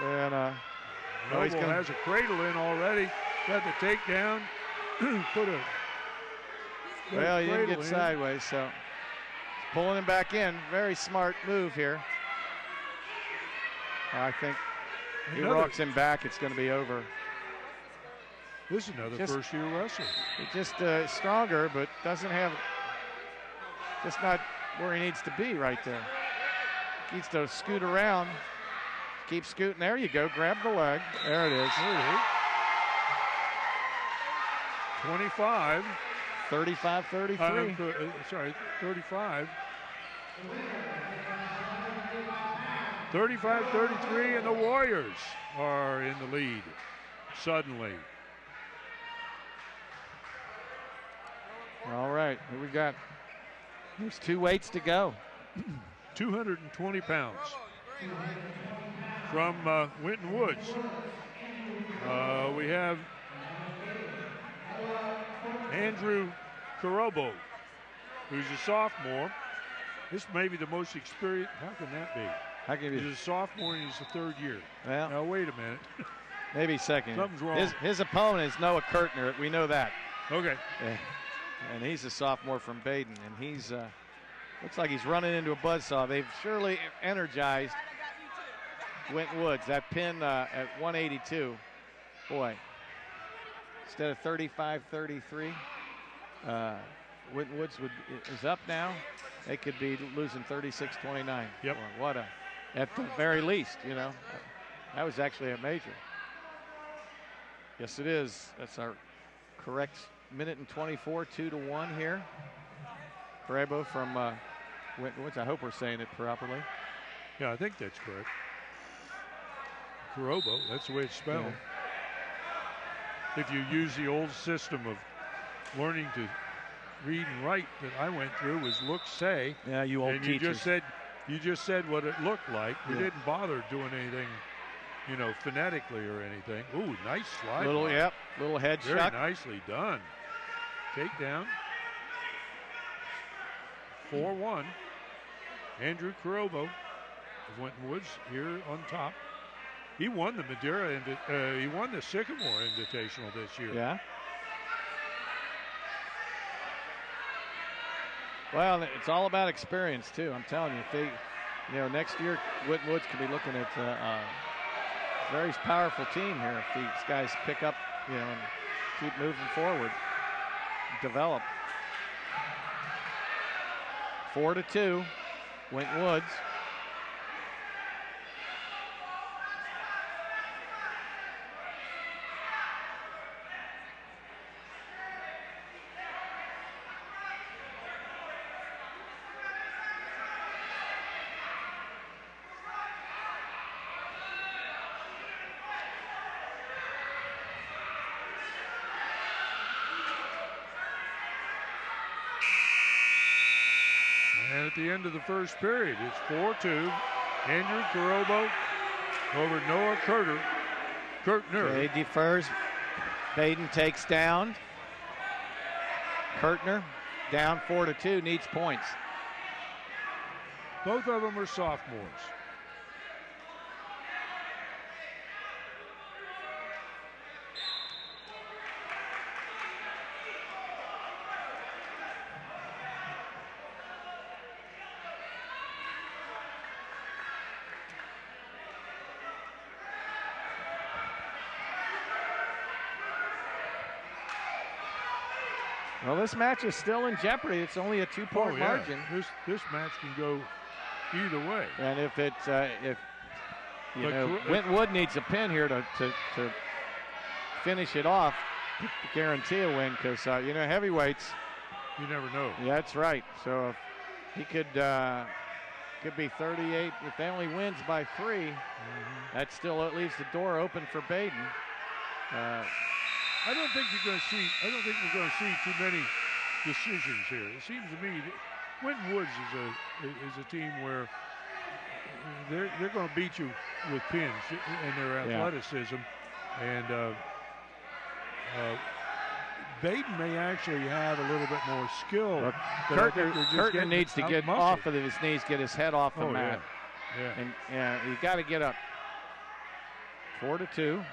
And
Noble has a cradle in already. Got the takedown. Put a
well, he didn't
cradle
get
in.
sideways, so pulling him back in. Very smart move here. I think he rocks him back. It's going to be over.
This is another first-year wrestler.
Just stronger, but doesn't have, just not where he needs to be right there. Needs to scoot around. Keep scooting. There you go. Grab the leg. There it is.
25.
35-33.
Sorry, 35. 35-33, and the Warriors are in the lead suddenly.
All right, here we got. There's 2 weights to go.
220 pounds from Winton Woods. We have Andrew Carobo, who's a sophomore. This may be the most experienced. How can that be?
How can
He's a sophomore and he's the 3rd year.
Well,
now wait a minute.
Maybe second.
Something's wrong.
His opponent is Noah Kurtner. We know that.
Okay.
Yeah. And he's a sophomore from Badin, and he's looks like he's running into a buzzsaw. They've surely energized Winton Woods. That pin at 182, boy. Instead of 35-33, Winton Woods is up now. They could be losing 36-29.
Yep.
What a, at the very least, you know. That was actually a major. Yes, it is. That's our correct minute and 24, 2-1 here. Brabo from Winton Woods. I hope we're saying it properly.
Yeah, I think that's correct. Carobo, that's the way it's spelled. Yeah. If you use the old system of learning to read and write that I went through, was look, say.
Yeah, you old
and
teachers.
You just said what it looked like. We didn't bother doing anything, you know, phonetically or anything. Ooh, nice slide.
Little head
Very
shot.
nicely done. Takedown. 4-1. Andrew Carobo of Winton Woods here on top. He won the Madeira, he won the Sycamore Invitational this year.
Yeah. Well, it's all about experience too. I'm telling you, if they, you know, next year Winton Woods could be looking at a very powerful team here if these guys pick up, you know, and keep moving forward, develop. 4-2, Winton Woods.
And at the end of the first period, it's 4-2. Andrew Carobo over Noah Kurtner.
Okay, defers. Badin takes down. Kurtner down 4-2, needs points.
Both of them are sophomores.
Well, this match is still in jeopardy. It's only a 2-point margin.
This match can go either way.
And if you know, Winton Wood needs a pin here to finish it off, to guarantee a win, because you know, heavyweights,
you never know.
Yeah, that's right. So if he could be 38. If they only wins by 3, that still leaves the door open for Badin.
I don't think you're going to see. I don't think we're going to see too many decisions here. It seems to me that Winton Woods is a team where they're going to beat you with pins and their athleticism, and Badin may actually have a little bit more skill.
Kirtner needs to get off of his knees, get his head off the mat.
Yeah.
And you got to get up. 4-2.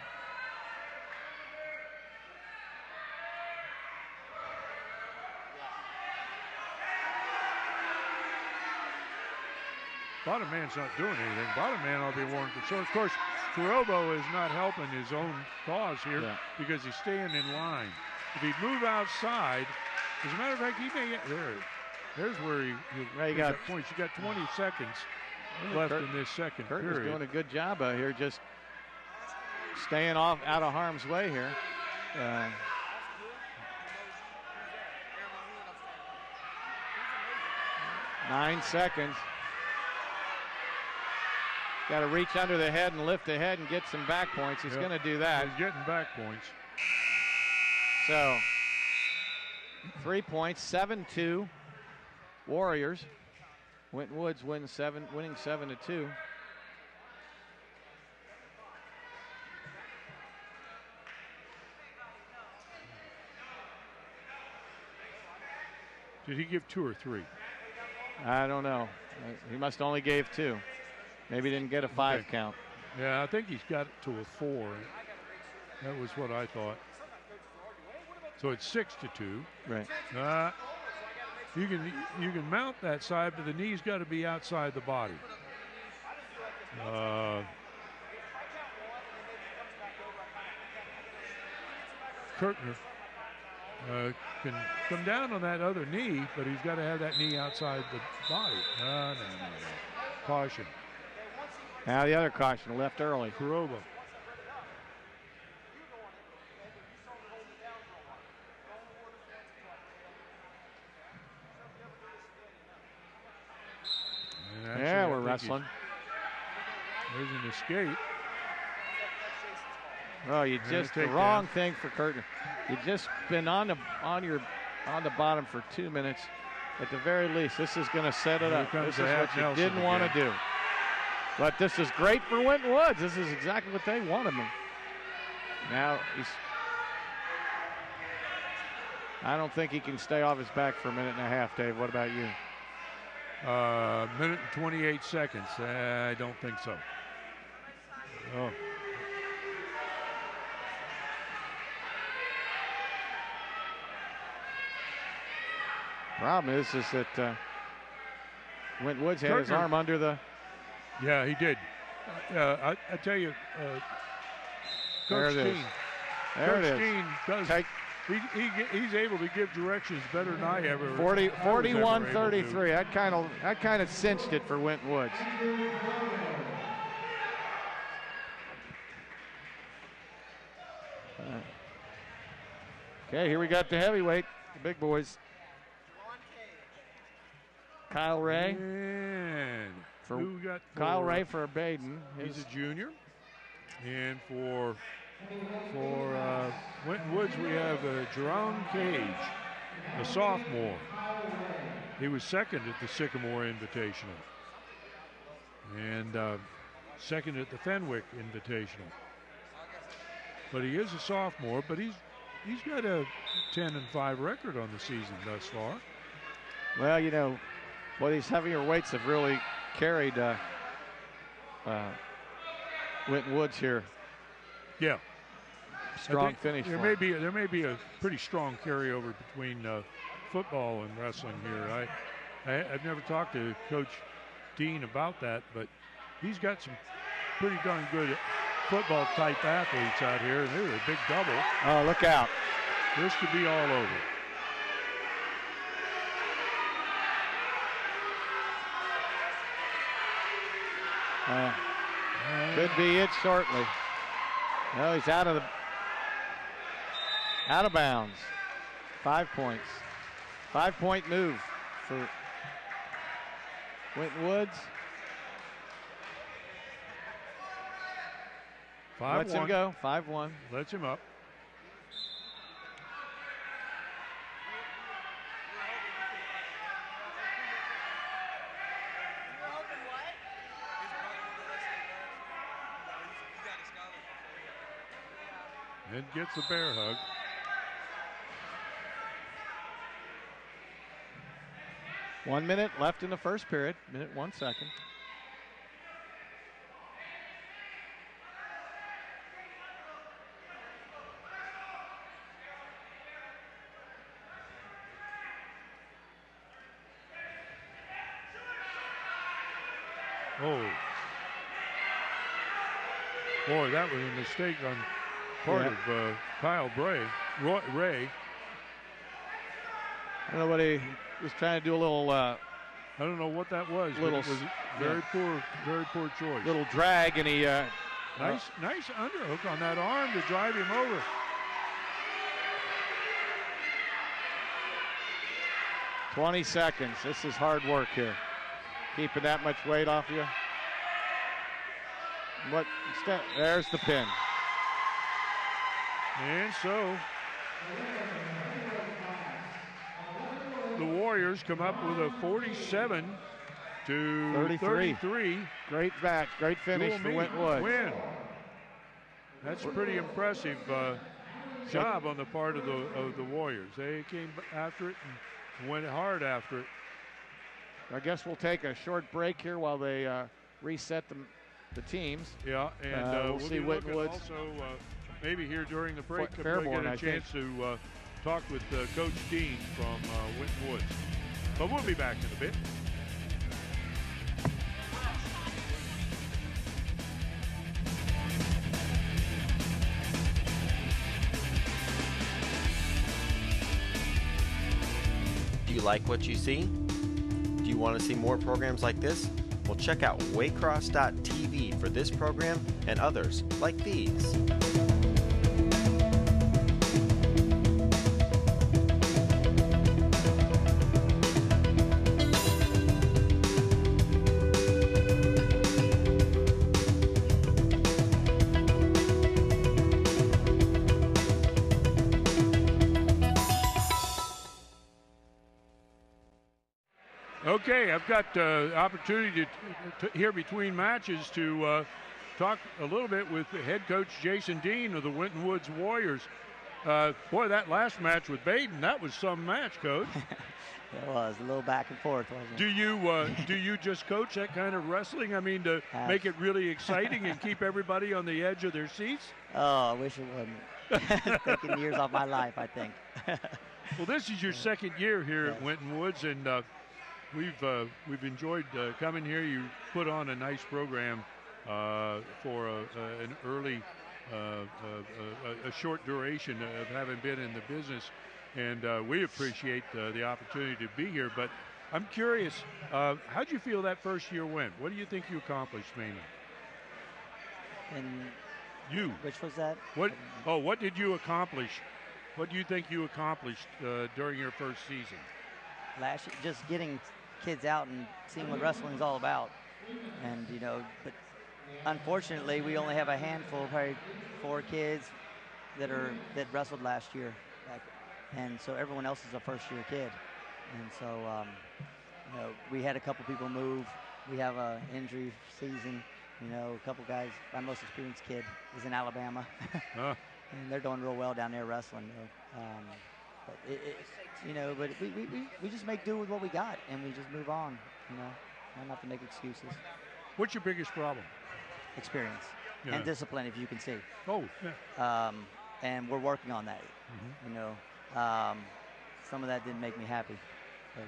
Bottom man's not doing anything. Bottom man will be warned for short. Of course, Turobo is not helping his own cause here because he's staying in line. If he'd move outside, as a matter of fact, he may get there. There's where he got points. You got 20 seconds left in this second period.
Kirtner's doing a good job out here, just staying out of harm's way here. 9 seconds. Got to reach under the head and lift the head and get some back points. He's going to do that.
He's getting back points.
So 3 points, 7-2 Warriors. Winton Woods winning 7-2.
Did he give 2 or 3?
I don't know. He must only gave 2. Maybe didn't get a 5 count.
Yeah, I think he's got it to a 4. That was what I thought. So it's 6-2.
Right.
You can mount that side, but the knee's got to be outside the body. Kirtner can come down on that other knee, but he's got to have that knee outside the body. No. Caution.
Now the other caution, left early.
Kuroba.
Yeah, we're wrestling.
There's an escape.
Oh, you just the wrong thing for Kirtner. You just been on the bottom for 2 minutes. At the very least, this is going to set it up. This is what you didn't want to do. But this is great for Winton Woods. This is exactly what they wanted. Now I don't think he can stay off his back for a minute and a half, Dave. What about you?
Minute and 28 seconds. I don't think so. Oh.
Problem is that Winton Woods had his arm under the.
Yeah, he did. I tell you, Coach Steen.
There it is.
Steen does. He's able to give directions better than I ever.
41-33. That kind of cinched it for Winton Woods. Okay, here we got the heavyweight, the big boys. Kyle Ray.
And
Kyle Ray for Badin.
He's a junior. And for Winton Woods, we have Jerome Cage, a sophomore. He was second at the Sycamore Invitational. And second at the Fenwick Invitational. But he is a sophomore, but he's got a 10-5 record on the season thus far.
Well, you know, these heavier weights have really carried Winton Woods here.
Yeah.
Strong finish.
There may be a pretty strong carryover between football and wrestling here. I've never talked to Coach Dean about that, but he's got some pretty darn good football type athletes out here, and they're a big double.
Oh, look out.
This could be all over.
Could be it shortly. No, he's out of bounds. 5 points. 5-point move for Winton Woods. Lets him go. 5-1.
Lets him up. And gets the bear hug.
One minute left in the first period. Minute 1 second.
Oh. Boy, that was a mistake on part of Kyle Ray.
I don't know what he was trying to do, a little
I don't know what that was.
Little,
but it was very poor choice.
Little drag, and he
nice underhook on that arm to drive him over.
$20 seconds. This is hard work here. Keeping that much weight off you. There's the pin.
And so the Warriors come up with a 47 to 33.
Great match, great finish for Winton Woods.
Win. That's a pretty impressive job on the part of the Warriors. They came after it and went hard after it.
I guess we'll take a short break here while they reset the teams.
Yeah, and
we'll see Winton Woods.
Also, maybe here during the break,
Fairborn,
get a chance to talk with Coach Dean from Winton Woods. But we'll be back in a bit.
Do you like what you see? Do you want to see more programs like this? Well, check out waycross.tv for this program and others like these.
Okay, I've got opportunity to here between matches to talk a little bit with head coach Jason Dean of the Winton Woods Warriors. Boy, that last match with Badin, that was some match, Coach.
It was a little back and forth, wasn't it?
Do you just coach that kind of wrestling? I mean, to make it really exciting and keep everybody on the edge of their seats?
Oh, I wish it wasn't. Taking years off my life, I think.
Well, this is your second year here at Winton Woods, and we've enjoyed coming here. You put on a nice program for an early, a short duration of having been in the business, and we appreciate the opportunity to be here. But I'm curious, how do you feel that first year went? What do you think you accomplished mainly?
And which was that?
What did you accomplish? What do you think you accomplished during your first season?
Last year, just getting kids out and seeing what wrestling's all about. And, but unfortunately, we only have a handful, probably 4 kids that wrestled last year. And so everyone else is a first-year kid. And so, we had a couple people move. We have an injury season. A couple guys, my most experienced kid is in Alabama. And they're doing real well down there wrestling. But we just make do with what we got, and we just move on. Not have to make excuses.
What's your biggest problem?
Experience and discipline, if you can see.
Oh, yeah.
And we're working on that. Mm-hmm. Some of that didn't make me happy. But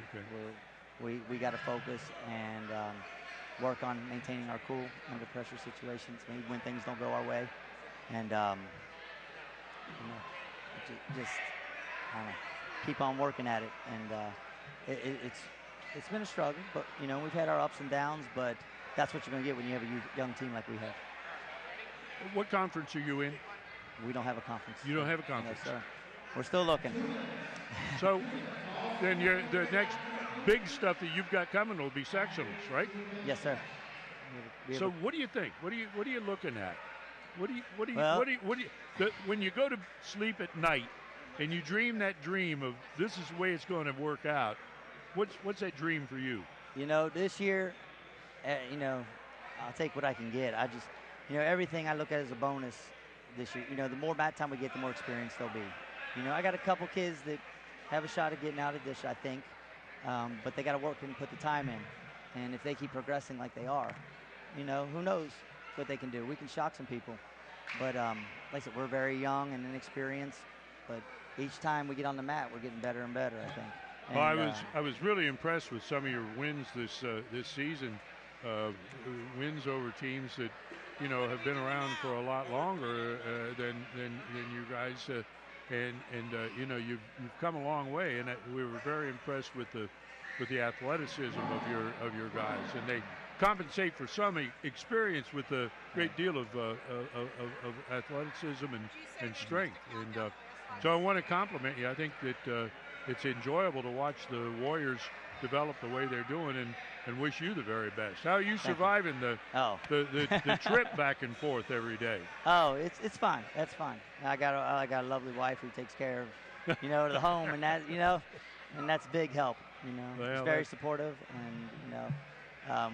we got to focus and work on maintaining our cool under pressure situations, maybe when things don't go our way, and just I don't know, keep on working at it. And it's been a struggle, but we've had our ups and downs. But that's what you're going to get when you have a young team like we have.
What conference are you in?
We don't have a conference.
You don't have a conference?
No, sir. We're still looking.
So then the next big stuff that you've got coming will be sectionals, right?
Yes, sir.
So what do you think? What are you looking at? When you go to sleep at night and you dream that dream of this is the way it's going to work out, what's that dream for you?
This year, I'll take what I can get. I just, everything I look at as a bonus. this year. You know, the more mat time we get, the more experience they'll be. You know, I got a couple kids that have a shot at getting out of this, I think, but they got to work and put the time in. And if they keep progressing like they are, you know, who knows what they can do. We can shock some people. But like I said, we're very young and inexperienced, but each time we get on the mat, we're getting better and better, I think. And,
well, I was really impressed with some of your wins this season. Wins over teams that, you know, have been around for a lot longer than you guys. You know, you've come a long way, and we were very impressed with the athleticism of your guys, and they compensate for some experience with a great deal of athleticism and strength. And so I want to compliment you. I think that it's enjoyable to watch the Warriors develop the way they're doing, and wish you the very best. How are you surviving the trip back and forth every day?
Oh, it's fine. That's fine. I got a lovely wife who takes care of, you know, the home, and that, you know, and that's big help. You know,
well,
she's very supportive, and you know,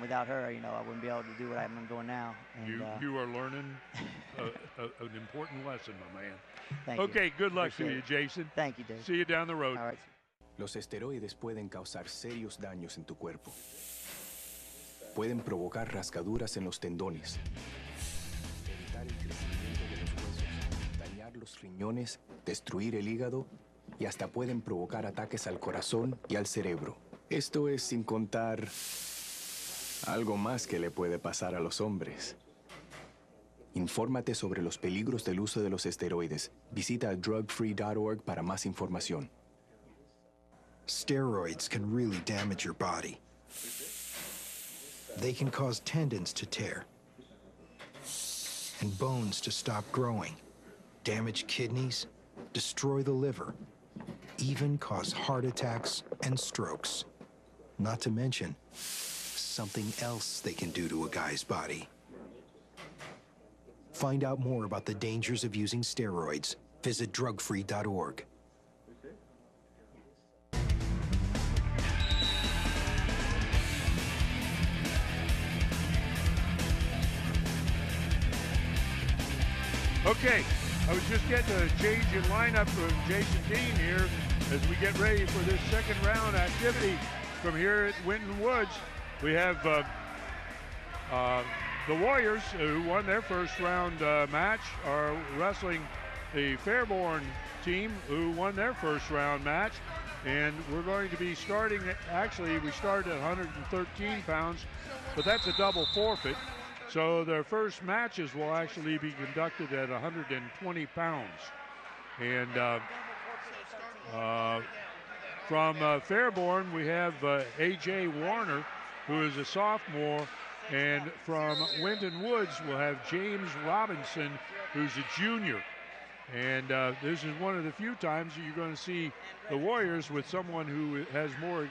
without her, you know, I wouldn't be able to do what I'm doing now. And,
you are learning an important lesson, my man.
Thank you.
Okay, good luck
Appreciate
to you, Jason.
Thank you, Dave.
See you down the road.
All right.
Los esteroides pueden causar serios daños en tu cuerpo. Pueden provocar rasgaduras en los tendones, evitar el crecimiento de los huesos, dañar los riñones, destruir el hígado y hasta pueden provocar ataques al corazón y al cerebro. Esto es sin contar algo más que le puede pasar a los hombres. Infórmate sobre los peligros del uso de los esteroides. Visita drugfree.org para más información.
Steroids can really damage your body. They can cause tendons to tear and bones to stop growing, damage kidneys, destroy the liver, even cause heart attacks and strokes. Not to mention something else they can do to a guy's body. Find out more about the dangers of using steroids. Visit drugfree.org.
Okay, I was just getting a change in lineup from Jason Dean here as we get ready for this second round activity from here at Winton Woods. We have the Warriors, who won their first round match, are wrestling the Fairborn team, who won their first round match. And we're going to be starting, actually we started at 113 pounds, but that's a double forfeit. So their first matches will actually be conducted at 120 pounds. And from Fairborn, we have A.J. Warner, who is a sophomore. And from Winton Woods, we'll have James Robinson, who's a junior. And this is one of the few times that you're going to see the Warriors with someone who has more,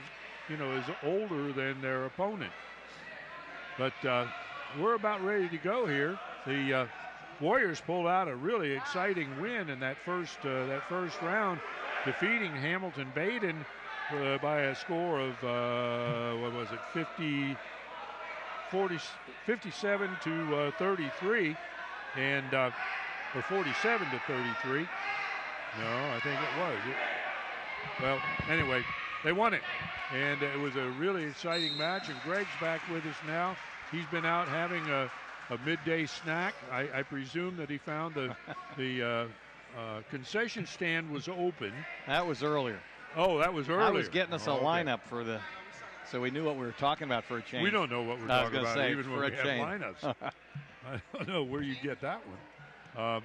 you know, is older than their opponent. But we're about ready to go here. The Warriors pulled out a really exciting win in that first round, defeating Hamilton Badin by a score of what was it, 57 to 33, and or 47 to 33. No, I think it was. Well, anyway, they won it, and it was a really exciting match. And Greg's back with us now. He's been out having a midday snack. I presume that he found the concession stand was open.
That was earlier.
Oh, that was earlier.
I was getting us a lineup for the, so we knew what we were talking about for a change.
We don't know what we're talking about even when we have
change.
lineups. I don't know where you get that one.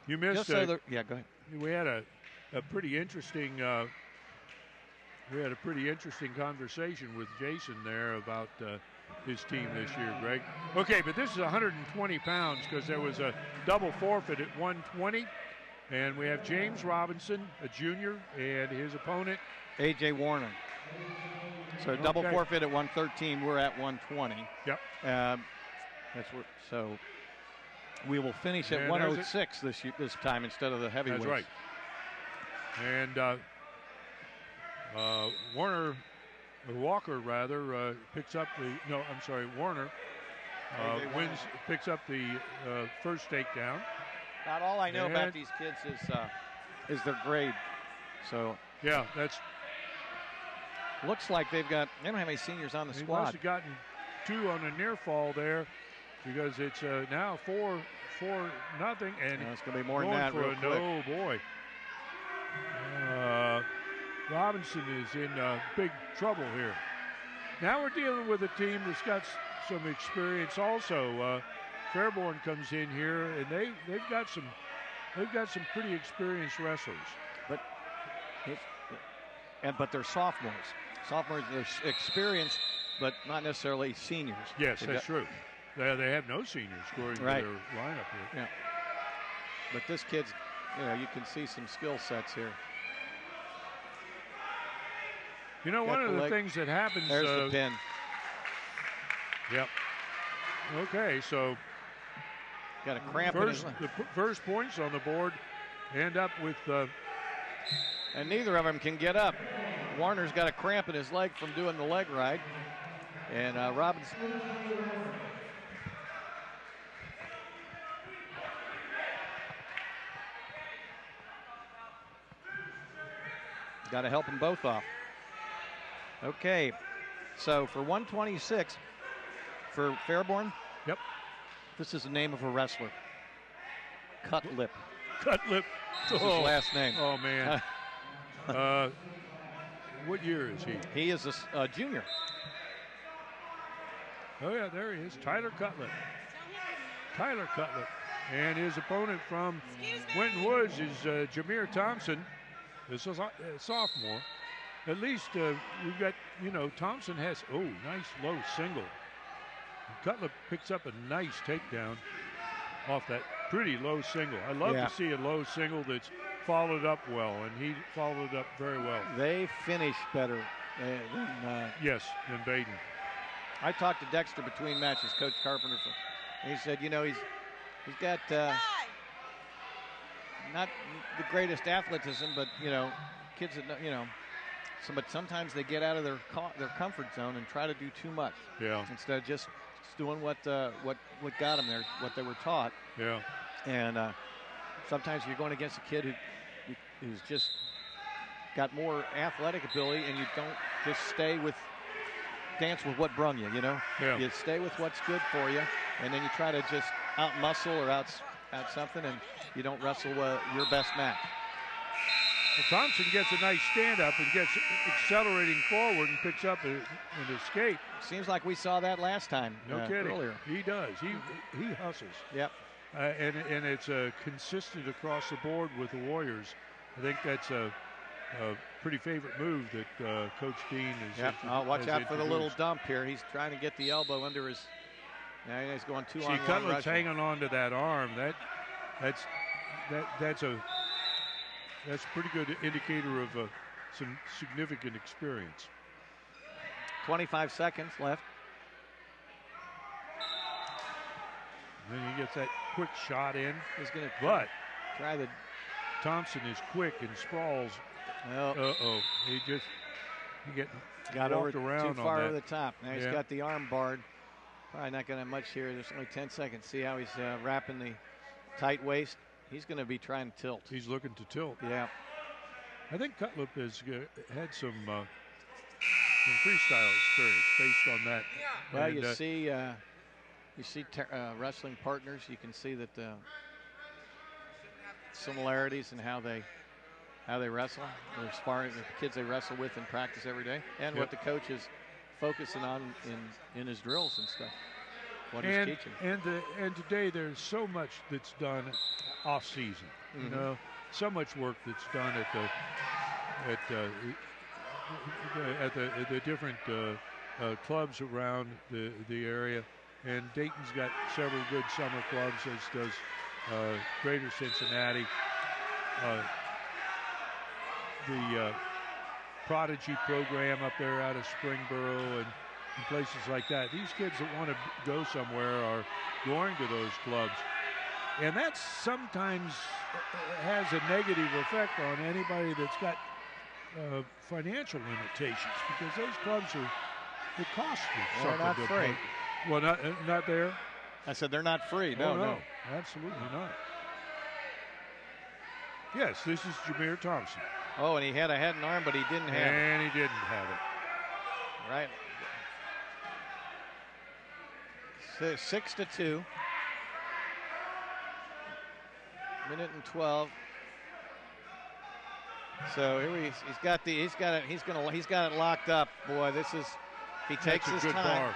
You missed.
Yeah, go ahead.
We had a pretty interesting. We had a pretty interesting conversation with Jason there about his team this year, Greg. Okay, but this is 120 pounds because there was a double forfeit at 120. And we have James Robinson, a junior, and his opponent,
A.J. Warner. So double forfeit at 113. We're at 120.
Yep.
That's what. So we will finish at 106 this time instead of the heavyweights.
That's right. And Walker picks up the. No, I'm sorry, Warner. picks up the first takedown.
About all I know about these kids is their grade. So
yeah, that's
looks like they don't have any seniors on the squad.
They must have gotten 2 on a near fall there, because it's now 4-0, and
it's going to be more than that. Real quick.
Oh boy, Robinson is in big trouble here. Now we're dealing with a team that's got some experience also. Fairborn comes in here, and they've got some pretty experienced wrestlers.
But they're sophomores. Sophomores are experienced, but not necessarily seniors.
Yes, that's true. They have no seniors according to their lineup here.
Yeah. But this kid's, you can see some skill sets here.
You know, one of the things that happens.
There's the pin.
Yep. Okay, so
got a cramp in his leg.
The first points on the board end up with.
And neither of them can get up. Warner's got a cramp in his leg from doing the leg ride. And Robinson. Got to help them both off. Okay, so for 126 for Fairborn.
Yep.
This is the name of a wrestler. Cutlip.
Cutlip.
That's his last name.
Oh, man. What year is he?
He is a junior.
Oh, yeah, there he is. Tyler Cutlip. Tyler Cutlip. And his opponent from Winton Woods is Jameer Thompson, a sophomore. At least we've got, Thompson has, nice low single. Cutlip picks up a nice takedown off that pretty low single. I love to see a low single that's followed up well, and he followed up very well.
They finish better than
than Badin.
I talked to Dexter between matches, Coach Carpenter. He said, he's got not the greatest athleticism, but kids that but sometimes they get out of their comfort zone and try to do too much.
Yeah.
Instead of just doing what got them there, what they were taught.
Yeah.
And sometimes you're going against a kid who's just got more athletic ability, and you don't just dance with what brung you,
Yeah.
You stay with what's good for you, and then you try to just out-muscle or out something, and you don't wrestle your best match.
Well, Thompson gets a nice stand-up and gets accelerating forward and picks up an escape.
Seems like we saw that last time.
No kidding.
Earlier.
He does. He hustles.
Yep.
And it's consistent across the board with the Warriors. I think that's a pretty favorite move that Coach Dean is.
Yep. Watch out for the little dump here. He's trying to get the elbow under his. Now he's going 2-on-1.
Cutlip's hanging on to that arm. That's a pretty good indicator of some significant experience.
25 seconds left.
And then he gets that quick shot in.
He's going to
try the. Thompson is quick and sprawls. He
got over
around
too far
on
over the top. Now he's got the arm barred. Probably not going to have much here. There's only 10 seconds. See how he's wrapping the tight waist. He's going to be trying to tilt.
He's looking to tilt.
Yeah.
I think Cutlip has had some freestyle experience based on that.
Well, and, you see wrestling partners. You can see that similarities in how they wrestle. They're sparring the kids they wrestle with in practice every day, and what the coach is focusing on in his drills and stuff. What he's teaching.
And today there's so much that's done off season.
Mm-hmm.
So much work that's done at the different clubs around the area. And Dayton's got several good summer clubs, as does Greater Cincinnati. The Prodigy program up there out of Springboro and places like that. These kids that want to go somewhere are going to those clubs. And that sometimes has a negative effect on anybody that's got financial limitations, because those clubs are costly.
They're not free.
Well, not there.
I said they're not free.
Oh,
No.
absolutely not. Yes, this is Jameer Thompson.
Oh, and he had an arm, but he didn't have it.
And he didn't have it.
Right. 6-2. Minute and 12. So here he's got it locked up. Boy, this is, if he takes his time,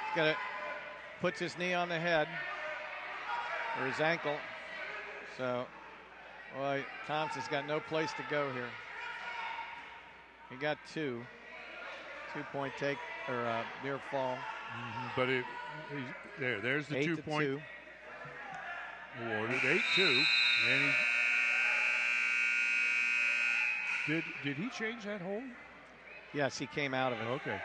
he's got it, puts his knee on the head or his ankle. So, boy, Thompson's got no place to go here. He got 2-point take or near fall.
But there's the 2 point awarded. 8-2, and did he change that hold?
Yes, he came out of it.
Okay.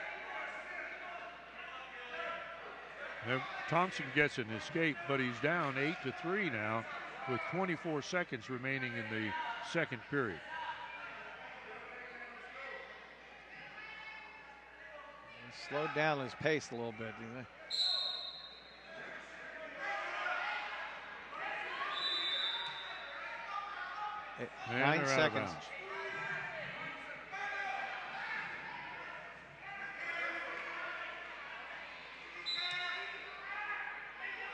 Now, Thompson gets an escape, but he's down 8-3 now, with 24 seconds remaining in the second period.
He slowed down his pace a little bit, didn't he?
And
9 seconds.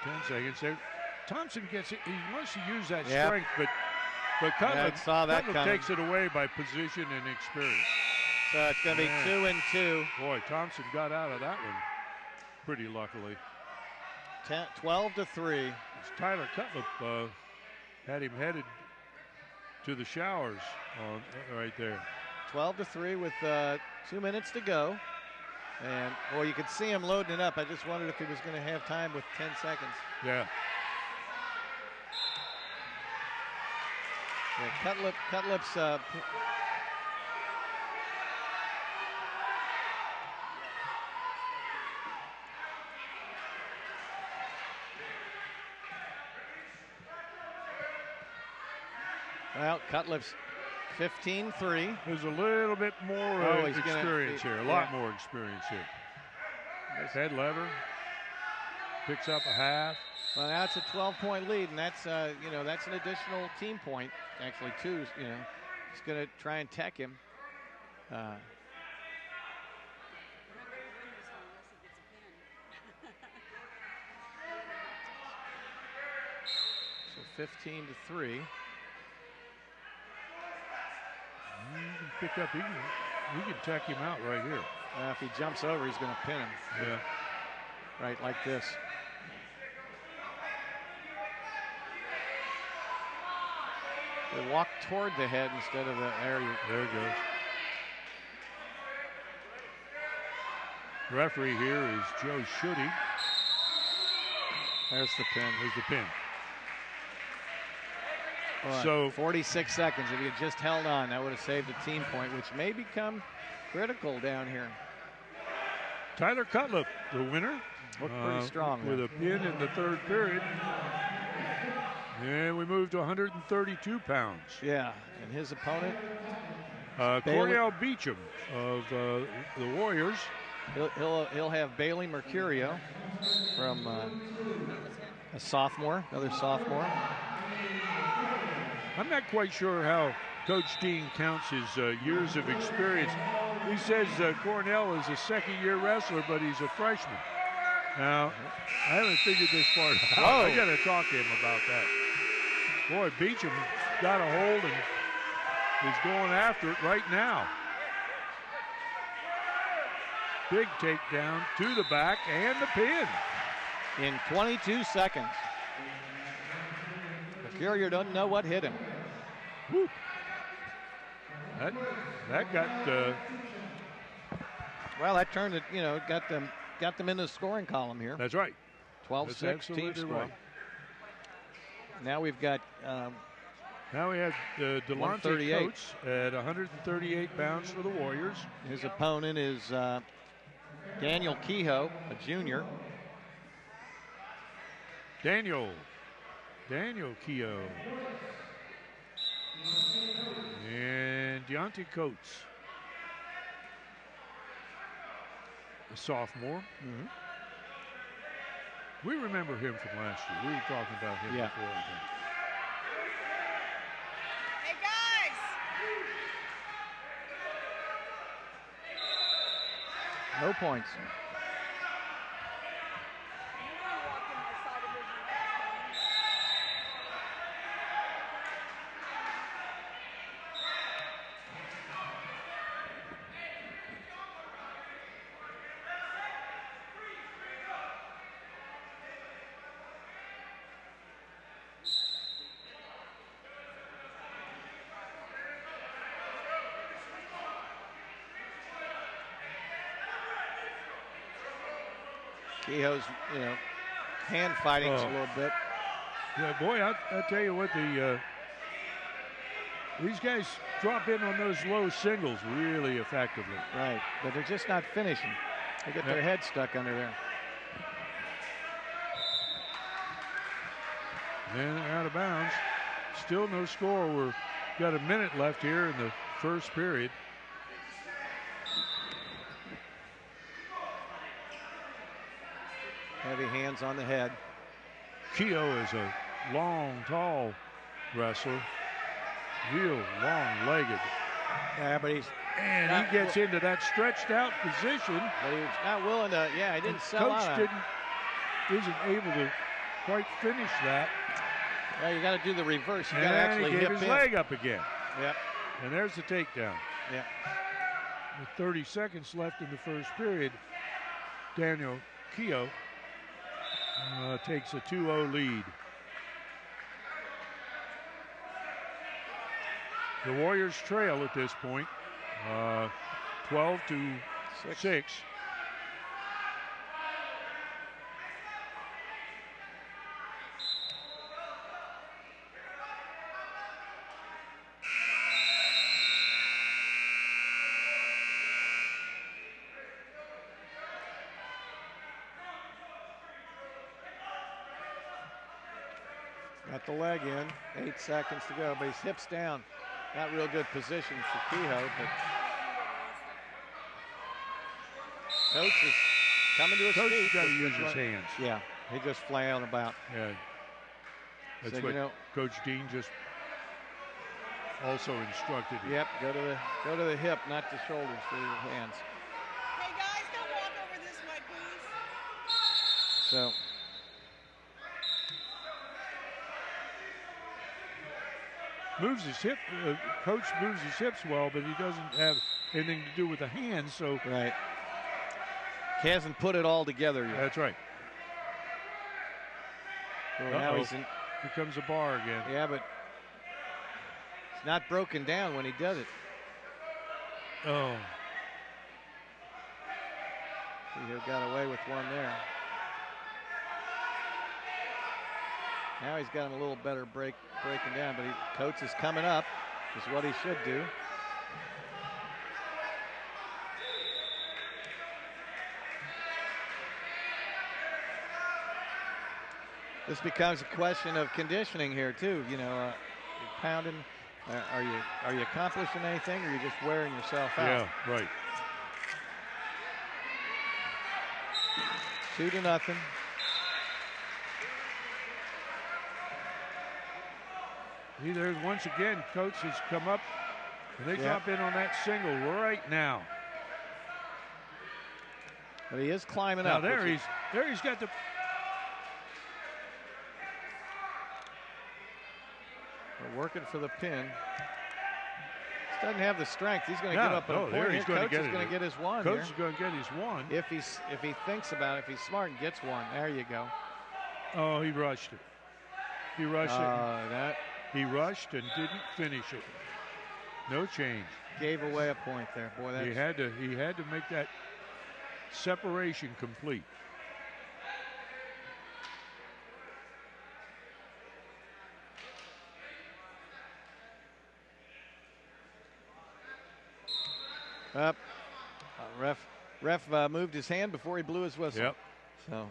10 seconds there. Thompson gets it. He wants to use that strength, but Cutler takes it away by position and experience.
So it's going to be 2-2.
Boy, Thompson got out of that one pretty luckily.
12-3.
Tyler Cutlip had him headed to the showers right there.
12-3 with 2 minutes to go. And, boy, you could see him loading it up. I just wondered if he was going to have time with 10 seconds.
Yeah.
Cutlip's well, Cutlip's 15-3.
There's a little bit more experience here. A lot more experience here. Head lever. Picks up a half.
Well, now it's a 12-point lead, and that's that's an additional team point. Actually, 2. He's going to try and tech him. So 15-3.
He can pick up. He can tech him out right here.
If he jumps over, he's going to pin him.
Yeah.
Right, like this. They walk toward the head instead of the area.
There it goes. Referee here is Joe Schutte.
There's the pin.
There's the pin.
Well, so 46 seconds. If he had just held on, that would have saved a team point, which may become critical down here.
Tyler Cutlip, the winner.
Looked pretty strong.
With a pin in the third period. And we moved to 132 pounds.
Yeah, and his opponent?
Cornell Beecham of the Warriors.
He'll have Bailey Mercurio from a sophomore, another sophomore.
I'm not quite sure how Coach Dean counts his years of experience. He says Cornell is a second-year wrestler, but he's a freshman. Now, I haven't figured this part out. I got to talk to him about that. Boy, Beecham got a hold and is going after it right now. Big takedown to the back and the pin.
In 22 seconds. Mercurio doesn't know what hit him.
Woo. That got
well, that turned it, got them in the scoring column here.
That's right.
12-6 team score. Right. Now we've got
now we have Delonte Coates at 138 pounds for the Warriors.
His opponent is Daniel Kehoe, a junior.
Daniel Kehoe. And Deontay Coates, a sophomore. We remember him from last year. We were talking about him before, I think.
Hey, guys.
No points. Kehoe's, hand fighting a little bit.
Yeah, boy, I'll tell you what, these guys drop in on those low singles really effectively.
Right, but they're just not finishing. They get their head stuck under there.
And out of bounds. Still no score. We've got a minute left here in the first period.
Heavy hands on the head.
Kehoe is a long, tall wrestler. Real long-legged.
Yeah, but
and he gets into that stretched out position.
But he's not willing to, he didn't sell out.
Coach isn't able to quite finish that.
Well, you got to do the reverse. You got to actually
hip
his
leg up again.
Yep.
And there's the takedown.
Yep.
With 30 seconds left in the first period, Daniel Kehoe takes a 2-0 lead. The Warriors trail at this point, 12-6.
Got the leg in, 8 seconds to go, but his hips down. Not real good position for Kehoe, but Coach is coming to his
Coach
feet.
has got to use his hands.
Yeah, he just flailing about.
Yeah, that's
so,
what Coach Dean just also instructed him.
Yep, go to the hip, not the shoulders for your hands.
Hey guys, don't walk over this way, please.
So.
Moves his hip. Coach moves his hips well, but he doesn't have anything to do with the hands. So
right, he hasn't put it all together yet.
That's right.
Well, now he's in.
Here comes a bar again.
Yeah, but it's not broken down when he does it.
Oh.
He got away with one there. Now he's got him a little better breaking down, but Coach is coming up, is what he should do. This becomes a question of conditioning here too. You're pounding. Are you accomplishing anything, or are you just wearing yourself out?
Yeah, right.
2-0.
There's once again, Coach has come up, and they drop in on that single right now.
But he is climbing
now
up.
There he's got the.
We're working for the pin. He doesn't have the strength. He's going to give up a point.
There he's going to get
Coach is going to get his one.
Coach is going to get his one.
If he thinks about it, if he's smart and gets one, there you go.
Oh, he rushed it. He rushed
it.
He rushed and didn't finish it. No change.
Gave away a point there, boy.
He had to make that separation complete.
Up. Ref moved his hand before he blew his whistle.
Yep.
So.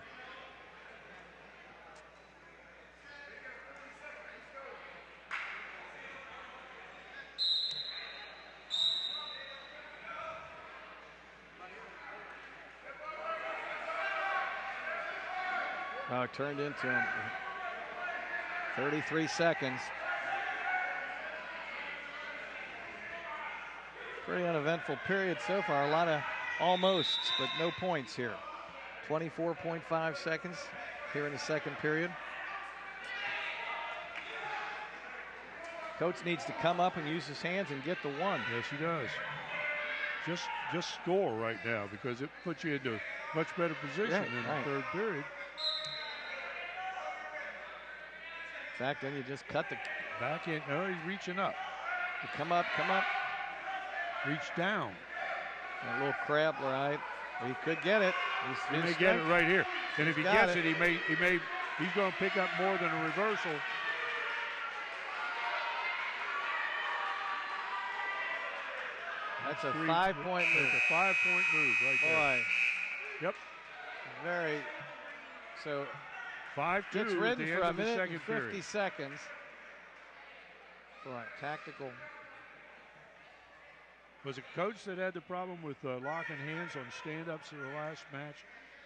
Oh, it turned into him. 33 seconds. Pretty uneventful period so far. A lot of almosts, but no points here. 24.5 seconds here in the second period. Coates needs to come up and use his hands and get the one.
Yes, he does. Just score right now because it puts you into much better position in the third period.
In fact, then you just cut the
back in. No, he's reaching up.
You come up.
Reach down.
A little crab, right? He could get it.
He may get it right here. And if he gets it, he's going to pick up more than a reversal.
That's a 5-point move.
It's a 5-point move right there.
Boy.
Yep.
Very. So
5-2
gets
at
ridden
the
for
end
a
of the
minute
second
and 50
period.
seconds. Boy, tactical.
Was it Coach that had the problem with locking hands on stand-ups in the last match?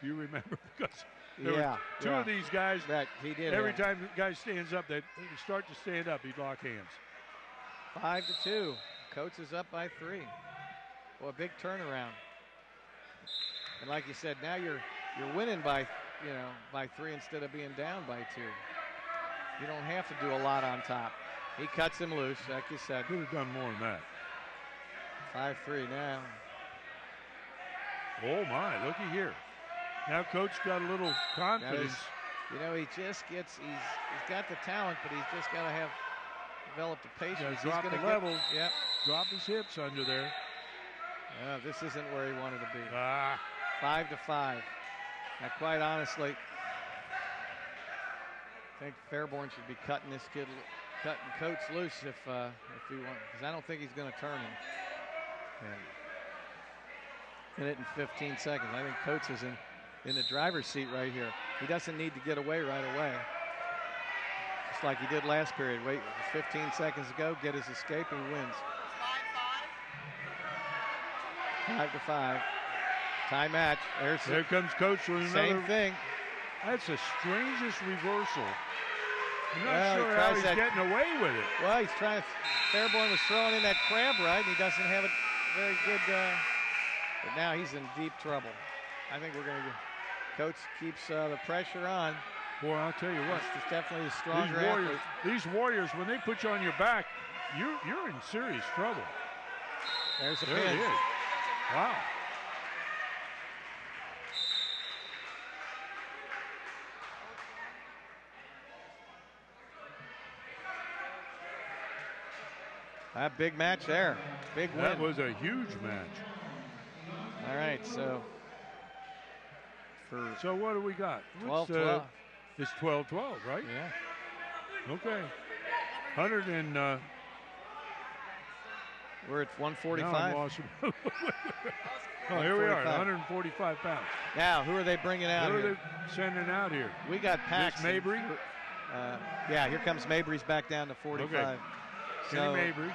You remember? Because there were two of these guys.
That he did.
Every time the guy stands up, they start to stand up, he'd lock hands.
5-2. Coates is up by 3. Well, a big turnaround. And like you said, now you're winning by by 3 instead of being down by 2. You don't have to do a lot on top. He cuts him loose, like you said.
Could have done more than that.
5-3 now.
Oh my, looky here. Now Coach got a little confidence.
He just gets, he's got the talent, but he's just got to develop the patience.
He's drop the level. Yep. Drop his hips under there.
This isn't where he wanted to be. 5-5. Now, quite honestly, I think Fairborn should be cutting this kid, cutting Coates loose if he wants, because I don't think he's going to turn him. Minute and 15 seconds. I think Coates is in the driver's seat right here. He doesn't need to get away right away. Just like he did last period. Wait 15 seconds ago, get his escape, and he wins. 5-5. Tie match.
There comes Coach with another.
Same thing.
That's the strangest reversal. I'm not sure how he's getting away with it.
Well, he's trying. Fairborn was throwing in that crab right, and he doesn't have it very good. But now he's in deep trouble. I think we're going to. Coach keeps the pressure on.
Boy, I'll tell you what.
It's definitely the stronger athlete.
These Warriors, when they put you on your back, you're in serious trouble.
There's a
there
pin.
It is. Wow.
That big match there. Big win.
That was a huge match.
All right, so.
So what do we got?
12-12.
It's 12-12, right?
Yeah.
Okay. 100 and.
We're at 145.
Now I'm lost. Oh, here we are, 145 pounds.
Now, who are they bringing out
Who
here?
are they sending out here?
We got Paxton.
This Mabry?
Yeah, here comes Mabry's back down to 45.
Okay. Kenny Mabry.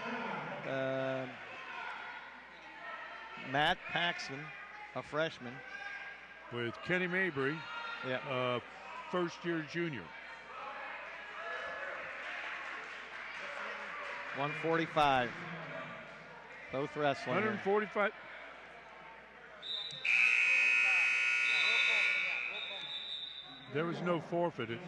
Matt Paxton, a freshman.
With Kenny Mabry, first-year junior.
145. Both wrestling.
145. There was no forfeited.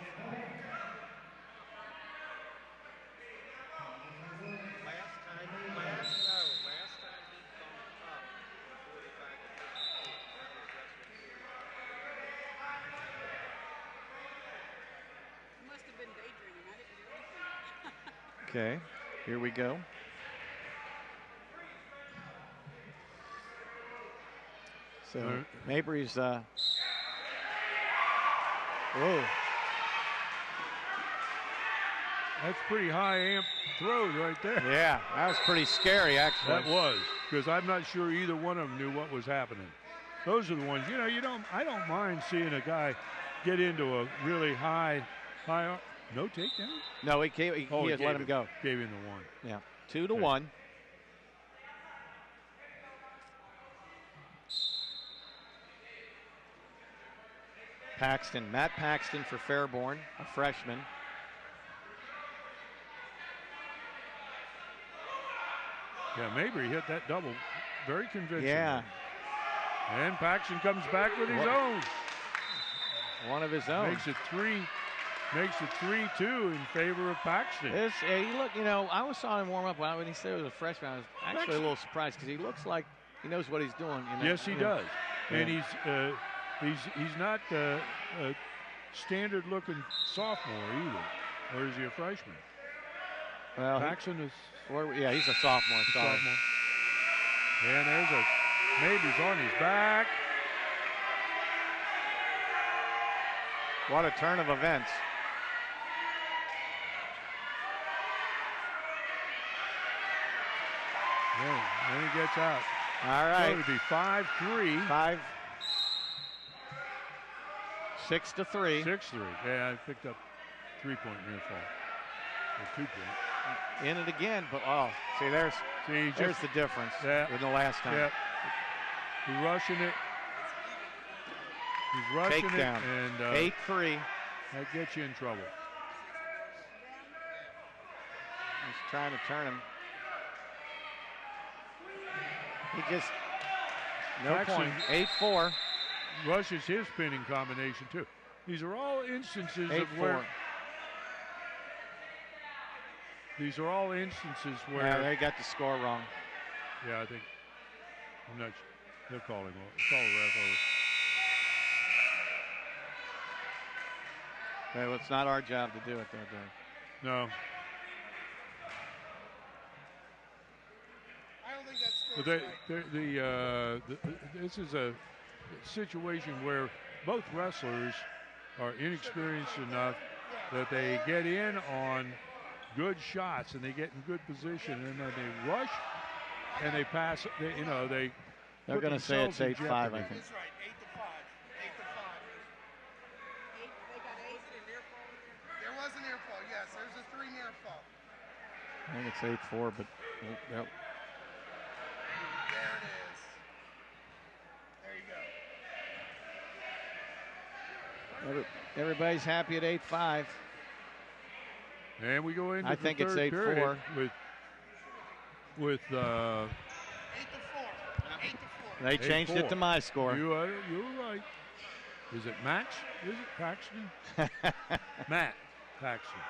Okay, here we go. So Mabry's whoa.
That's pretty high amp throw right there.
Yeah, that was pretty scary actually.
That was, because I'm not sure either one of them knew what was happening. Those are the ones, I don't mind seeing a guy get into a really high no takedown?
No, he had let him go.
Gave him the one.
Yeah, 2-1. Paxton, Matt Paxton for Fairborn, a freshman.
Yeah, Mabry hit that double very convincingly.
Yeah.
And Paxton comes back with his own.
One of his own.
Makes it 3-2 in favor of Paxton.
Look, I saw him warm up when he said he was a freshman. I was actually a little surprised because he looks like he knows what he's doing.
Yes, he does.
Yeah.
And he's not a standard-looking sophomore either. Or is he a freshman?
Well,
Paxton is.
Yeah, he's a sophomore.
And there's Mabry's on his back.
What a turn of events.
Yeah, then he gets out.
All right.
So it would be 5-3.
6-3.
6-3. Yeah, I picked up 3-point near fall. Or 2-point.
In it again, but there's the difference in the last time.
Yeah. He's rushing it. He's rushing it.
Takedown.
And
8-3.
That gets you in trouble.
He's trying to turn him. He just no point. 8-4.
Rushes his pinning combination too. These are all instances of
8-4.
where. These are all instances where.
Yeah, they got the score wrong.
Yeah, I think. I'm not. They're calling. Call the ref over.
Well, it's not our job to do it, though, Doug.
No.
I don't think that's
But this is a situation where both wrestlers are inexperienced enough that they get in on good shots and they get in good position, and then they rush and they pass.
They're going to say it's 8-5, I think.
That's right, 8-5. 8-5. There was an near fall, yes. There's a 3 near fall.
I think it's 8-4, but yep.
There it is. There you go.
Everybody's happy at 8-5.
And we go into
I think it's
8-4 with
8-4. 8-4.
They changed it to my score.
You're right. Is it Max? Is it Paxton? Matt Paxton.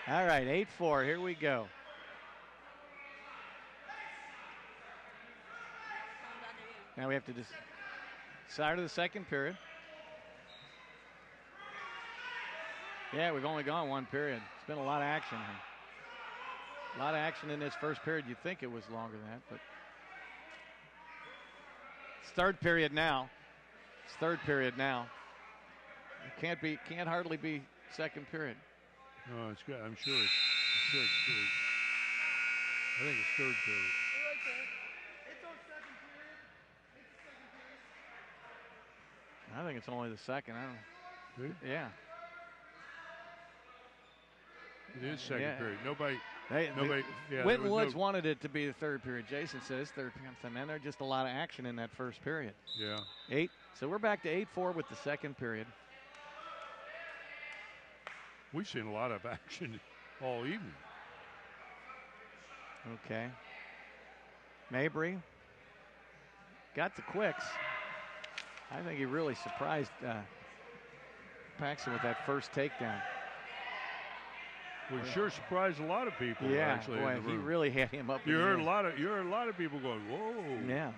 All right, 8-4. Here we go. Now we have to start of the second period. Yeah, we've only gone one period. It's been a lot of action here. A lot of action in this first period. You'd think it was longer than that, but it's third period now. It's third period now. It can't hardly be second period.
No, it's good. I'm sure it's third. I think it's third period.
Right there. It's on second period. It's the second period.
I think it's only the second. I don't know. Yeah.
It is second period. Nobody. Yeah,
Winton Woods wanted it to be the third period. Jason says third period. And there's just a lot of action in that first period.
Yeah.
So we're back to 8-4 with the second period.
We've seen a lot of action all evening.
Okay. Mabry got the quicks. I think he really surprised Paxton with that first takedown.
Well, sure surprised a lot of people.
Yeah,
actually,
boy,
in the
he
room.
really had him up.
You heard a lot of people going, "Whoa!"
Yeah.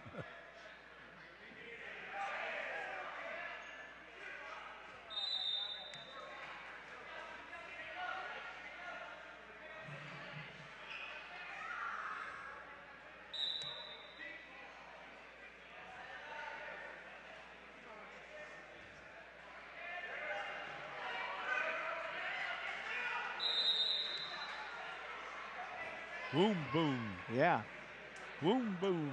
Boom, boom.
Yeah.
Boom, boom.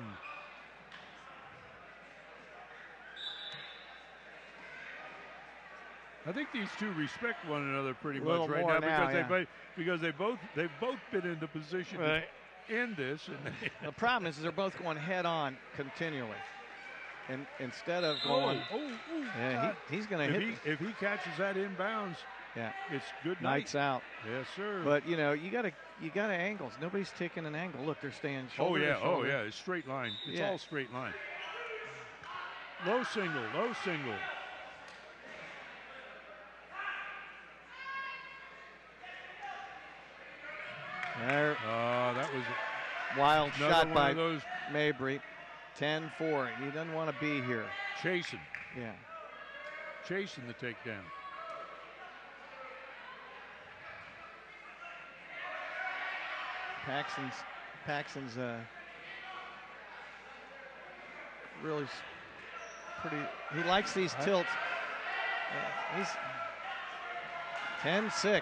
I think these two respect one another pretty much right now,
because
they've both been in the position end this. And
the problem is they're both going head on continually. And instead of going, yeah, he's going to hit.
If he catches that inbounds,
yeah,
it's good night.
Nights out.
Yes, sir.
But you know, you got angles. Nobody's taking an angle. Look, they're staying shoulder to shoulder.
Oh yeah, it's straight line. It's
Yeah.
all straight line. Low single, low single.
There.
That was
wild shot by
those.
Mabry. 10-4. He doesn't want to be here.
Chasing.
Yeah.
Chasing the takedown.
Paxton's really pretty. He likes these tilts. He's 10-6.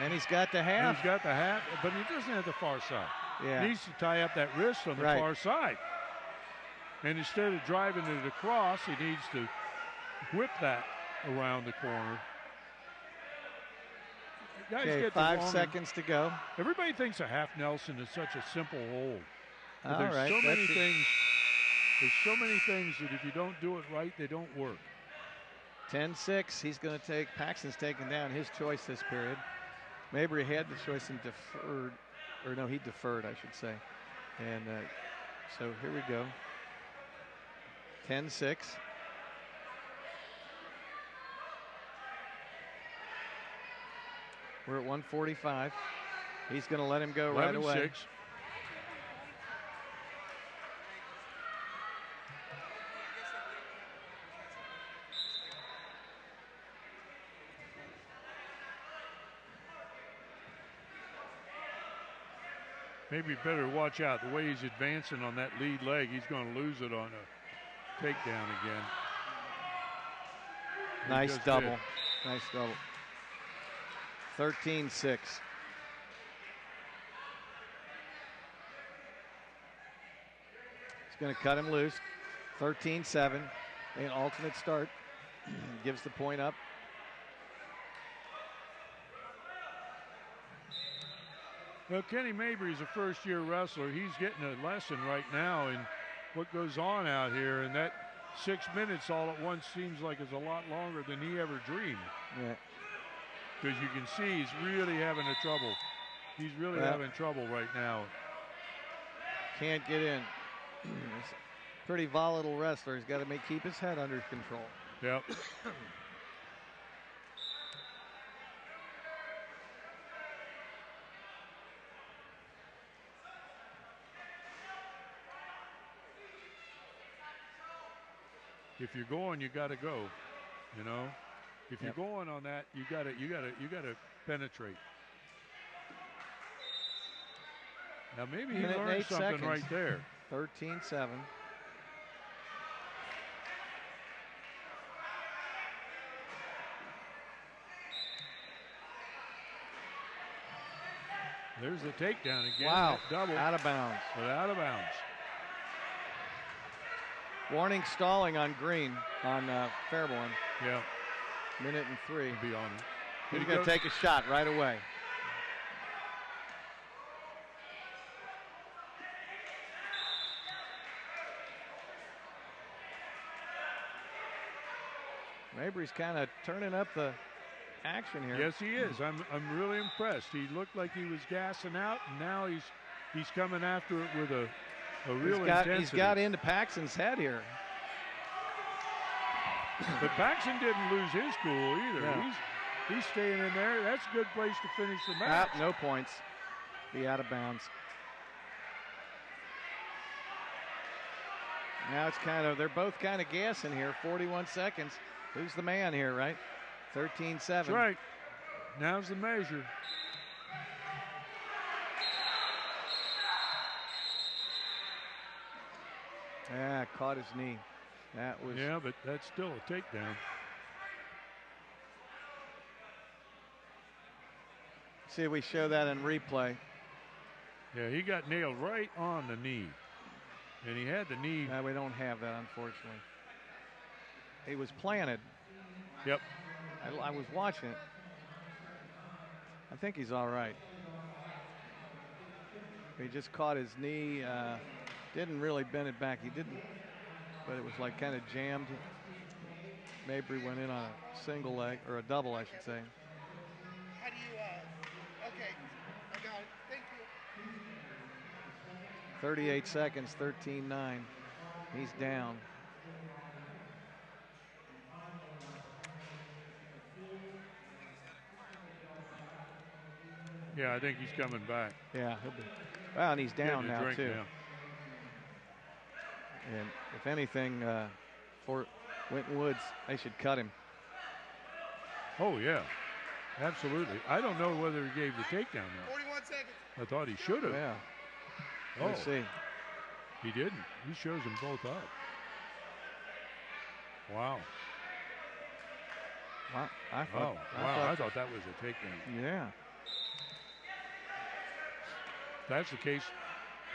And he's got the half.
He's got the half, but he doesn't have the far side.
Yeah.
He needs to tie up that wrist on the far side. And instead of driving it across, he needs to whip that around the corner. Guys
Okay, 5 seconds to go.
Everybody thinks a half Nelson is such a simple hold. But
All
there's
right,
so many things. There's so many things that if you don't do it right, they don't work.
10-6. He's going to take. Paxton's taking down his choice this period. Mabry had the choice and deferred, or no, he deferred, I should say. And so here we go. 10-6. We're at 145. He's going to let him go right away.
11-6. Maybe better watch out. The way he's advancing on that lead leg, he's going to lose it on a takedown again.
Nice double. Nice double. 13-6. He's going to cut him loose. 13-7. An alternate start. Gives the point up.
Well, Kenny Mabry is a first-year wrestler. He's getting a lesson right now in what goes on out here, and that 6 minutes all at once seems like it's a lot longer than he ever dreamed.
Yeah.
Because you can see he's really having a trouble. He's really having trouble right now.
Can't get in. He's a pretty volatile wrestler. He's got to keep his head under control.
Yep. If you're going, you got to go. You know, if you're going on that, you got to penetrate. Now maybe he learned something right there.
13-7.
There's the takedown again.
Wow.
Double.
Out of bounds.
But out of bounds.
Warning stalling on green on Fairborn.
Yeah.
1:03.
Be on it.
He's going to take a shot right away. Mabry's kind of turning up the action here.
Yes, he is. I'm really impressed. He looked like he was gassing out, and now he's coming after it with a real intensity.
He's got into Paxton's head here.
But Paxton didn't lose his cool either.
No.
He's staying in there. That's a good place to finish the match.
No points. Be out of bounds. Now it's they're both kind of gassing here. 41 seconds. Who's the man here, right? 13-7.
That's right. Now's the measure.
Yeah, caught his knee. That was.
Yeah, but that's still a takedown.
See if we show that in replay.
Yeah, he got nailed right on the knee. And he had the knee.
No, we don't have that, unfortunately. He was planted.
Yep.
I was watching it. I think he's all right. He just caught his knee. Didn't really bend it back. He didn't, but it was like kind of jammed. Mabry went in on a single leg, or a double, I should say.
How do you, okay, I got it. Thank you.
38 seconds, 13-9. He's down.
Yeah, I think he's coming back.
Yeah, he'll be. Well, and he's down now, too.
Now.
And if anything, for Winton Woods, they should cut him.
Oh, yeah. Absolutely. I don't know whether he gave the takedown now.
41 seconds.
I thought he should have.
Yeah.
Oh,
Let's see.
He didn't. He shows them both up. Wow.
Wow. I
thought that was a takedown.
Yeah.
If that's the case,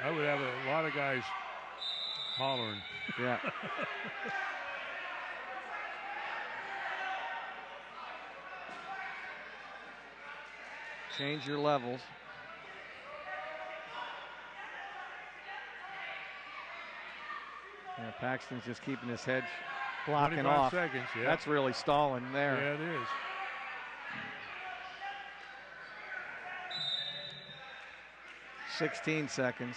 I would have a lot of guys hollering.
Yeah. Change your levels. Yeah, Paxton's just keeping his head blocking
25
off.
seconds, yeah.
That's really stalling there.
Yeah, it is.
16 seconds.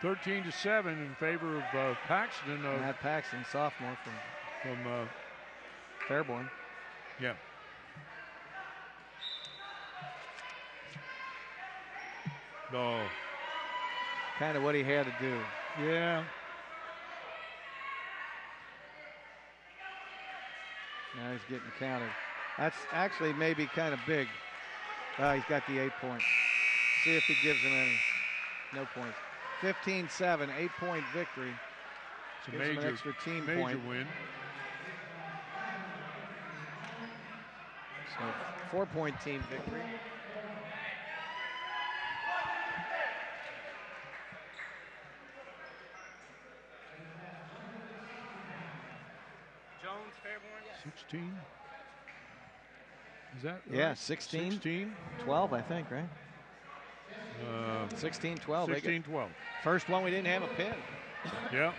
13-7 in favor of Paxton.
Matt Paxton, sophomore from Fairborn.
Yeah. Oh.
Kind of what he had to do.
Yeah.
Now he's getting counted. That's actually maybe kind of big. He's got the 8 points. See if he gives him any. No points. 15-7, 8-point victory.
It's a
Gives him
major,
an extra team
major
point.
win.
So 4-point team victory.
Jones, Fairborn?
16. Is that right?
Yeah, 16.
16.
12, I think, right? 16-12.
16-12.
First one we didn't have a pin.
Yeah.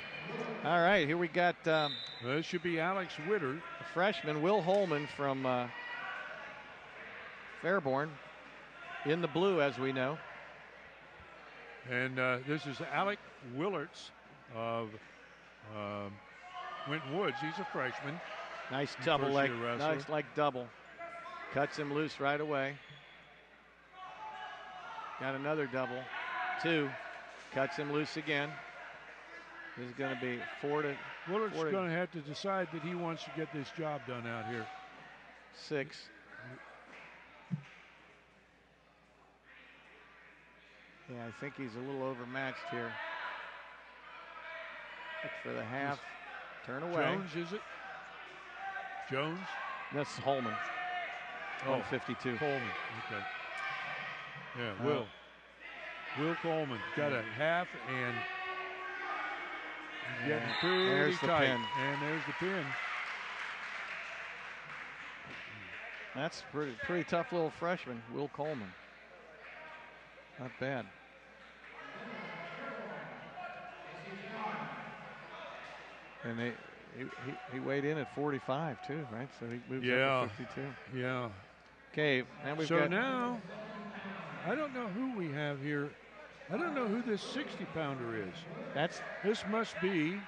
All right, here we got
This should be Alex Witter.
a freshman, Will Holman from Fairborn, in the blue, as we know.
And this is Alec Willerts of Winton Woods. He's a freshman.
Nice double leg,
First-year wrestler.
nice leg double. Cuts him loose right away. Got another double, 2. Cuts him loose again. This is going to be 4 to
Willert's
4 to
going to have to decide that he wants to get this job done out here.
6. Yeah, I think he's a little overmatched here. Look for the half. Turn away.
Jones, is it? Jones?
That's Holman. 152.
Coleman. Okay. Yeah, Will Coleman got a half and getting pretty
there's the
tight.
pin.
And there's the pin.
That's pretty tough little freshman, Will Coleman. Not bad. And he weighed in at 45 too, right? So he moves up to 52.
Yeah.
Okay, now we've
So
got
now, I don't know who we have here. I don't know who this 60-pounder is. This must be.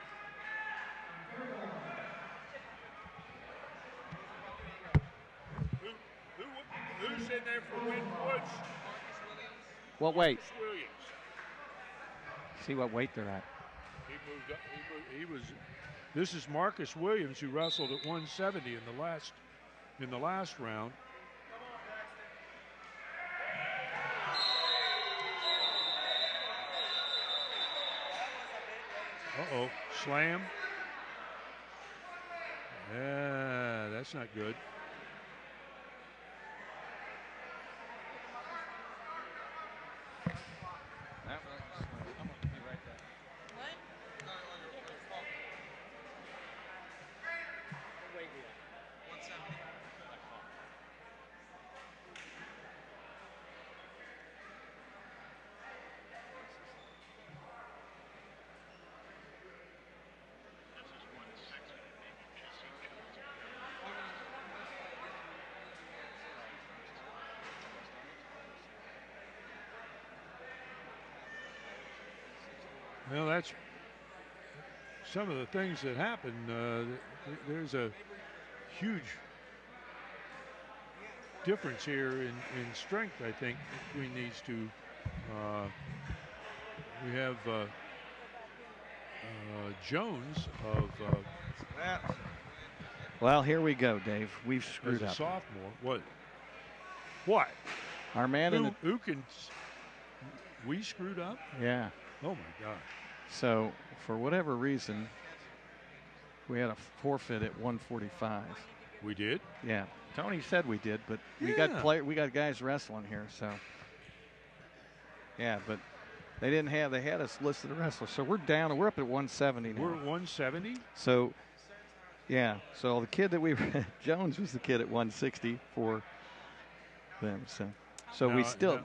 Who's in there for Winton Woods?
what weight?
Williams.
See what weight they're at.
He moved up. He was. This is Marcus Williams, who wrestled at 170 in the last round. Uh-oh, slam. Yeah, that's not good. Well, that's some of the things that happen. There's a huge difference here in strength, I think, between these two. We have Jones of.
Well, here we go, Dave. We've screwed
as a
up.
sophomore. What? What?
Our man in the.
Who can. We screwed up?
Yeah.
Oh, my God.
So, for whatever reason, we had a forfeit at 145.
We did?
Yeah. Tony said we did, but we got guys wrestling here, so. Yeah, but they didn't have, they had us listed as wrestlers. So we're down, we're up at 170 now.
We're at 170?
So, yeah. So the kid that we, Jones was the kid at 160 for them. So we still,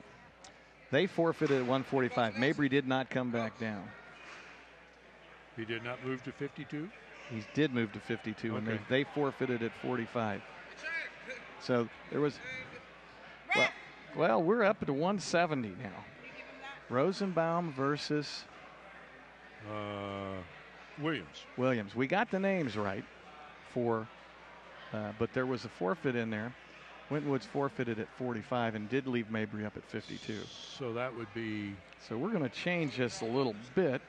they forfeited at 145. Mabry did not come back down.
He did not move to 52?
He did move to 52, and they forfeited at 45. So there was, well, we're up to 170 now. Rosenbaum versus
Williams.
We got the names right for, but there was a forfeit in there. Wintonwood's forfeited at 45 and did leave Mabry up at 52.
So that would be.
So we're going to change this a little bit.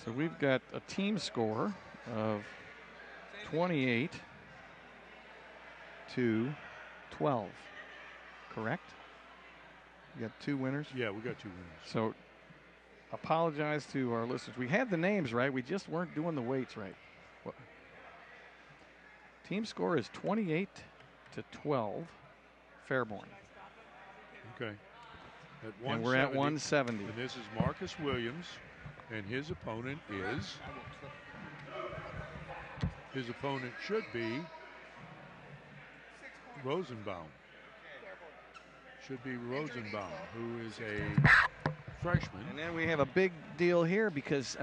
So we've got a team score of 28 to 12, correct? You got two winners?
Yeah, we got two winners.
So apologize to our listeners. We had the names right. We just weren't doing the weights right. Team score is 28 to 12, Fairborn.
Okay.
And we're at 170.
And this is Marcus Williams, and his opponent is. His opponent should be Rosenbaum. Should be Rosenbaum, who is a freshman.
And then we have a big deal here because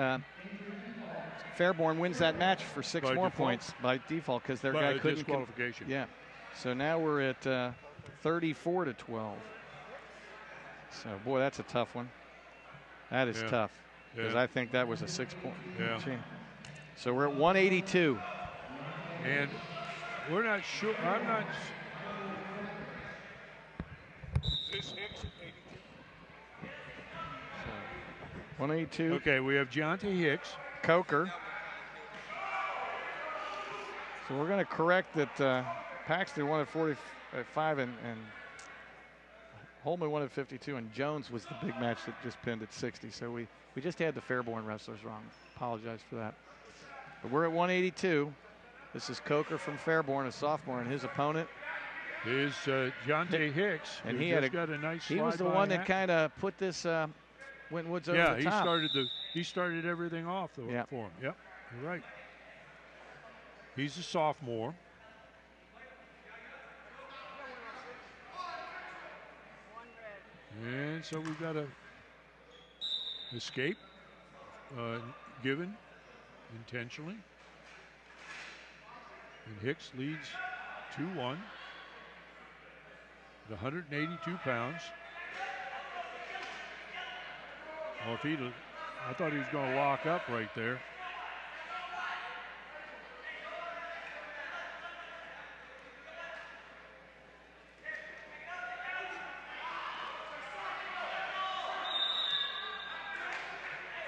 Fairborn wins that match for 6 more points by default because their guy couldn't.
Disqualification.
Yeah. So now we're at 34 to 12. So boy, that's a tough one. That is tough because I think that was a 6-point change. So we're at 182.
And we're not sure. I'm not.
This Hicks
182.
Okay, we have Deontay Hicks.
Coker. So we're going to correct that Paxton wanted 45 and Holman wanted 52, and Jones was the big match that just pinned at 60. So we just had the Fairborn wrestlers wrong. Apologize for that. But we're at 182. This is Coker from Fairborn, a sophomore, and his opponent
is Deontay Hicks.
And
he got a nice.
He was the one that kind of put this Wintonwood's over the top.
He started everything off for him. Yep, you're right. He's a sophomore. And so we've got a escape given intentionally. And Hicks leads 2-1 at 182 pounds. Well, if I thought he was going to lock up right there.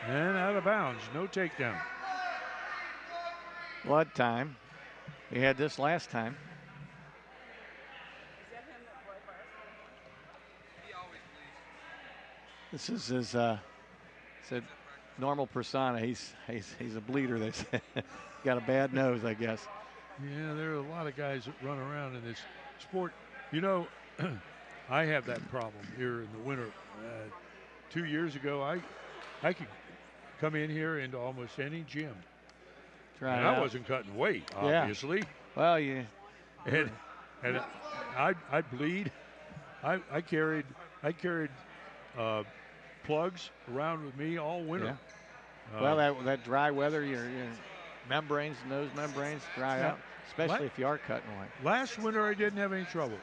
And out of bounds, no takedown.
Blood time. He had this last time. This is his said normal persona. He's a bleeder. They say got a bad nose, I guess.
Yeah, there are a lot of guys that run around in this sport. You know, I have that problem here in the winter. 2 years ago, I could come in here into almost any gym. And I wasn't cutting weight, obviously.
Yeah. Well, yeah.
And I'd bleed. I carried plugs around with me all winter.
Yeah. Well, that dry weather, your membranes, nose membranes dry out, especially if you are cutting weight.
Last winter, I didn't have any trouble.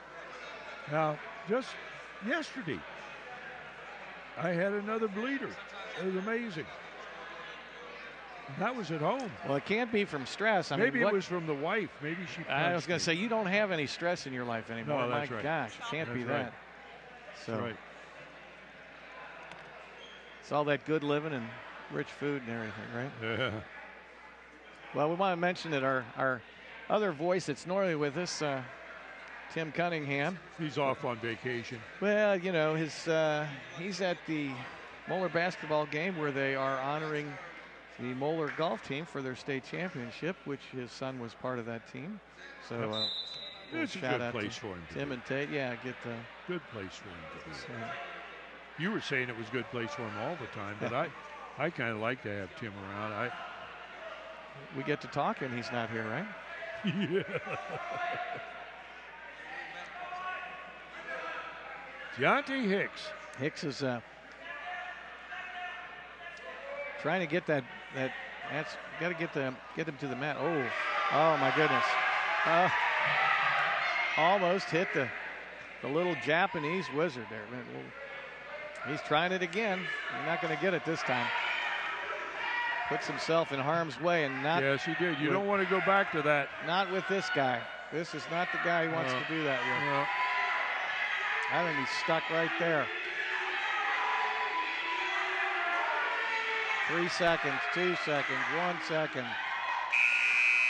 Now, just yesterday. I had another bleeder. It was amazing. That was at home.
Well, it can't be from stress.
Maybe it was from the wife. Maybe she.
I was going to say, you don't have any stress in your life anymore.
No, that's
My
right.
gosh, it can't be
That's
that. So
That's right.
it's all that good living and rich food and everything, right?
Yeah.
Well, we want to mention that our other voice that's normally with us, Tim Cunningham.
He's off on vacation.
Well, you know, he's at the Moeller basketball game where they are honoring the Moeller golf team for their state championship, which his son was part of that team. So
it's a
shout
good
out
place
to
for him.
Tim and Tate. Yeah, get the
good place for him to be.
So,
you were saying it was a good place for him all the time, but I kind of like to have Tim around.
We get to talk and he's not here, right?
Yeah. Deontay Hicks.
Hicks is trying to get that's got to get him to the mat. Oh my goodness. Almost hit the little Japanese wizard there. He's trying it again. He's not going to get it this time. Puts himself in harm's way and not.
Yes, he did. You don't want to go back to that.
Not with this guy. This is not the guy he wants to do that with.
No.
I think he's stuck right there. 3 seconds, 2 seconds, 1 second.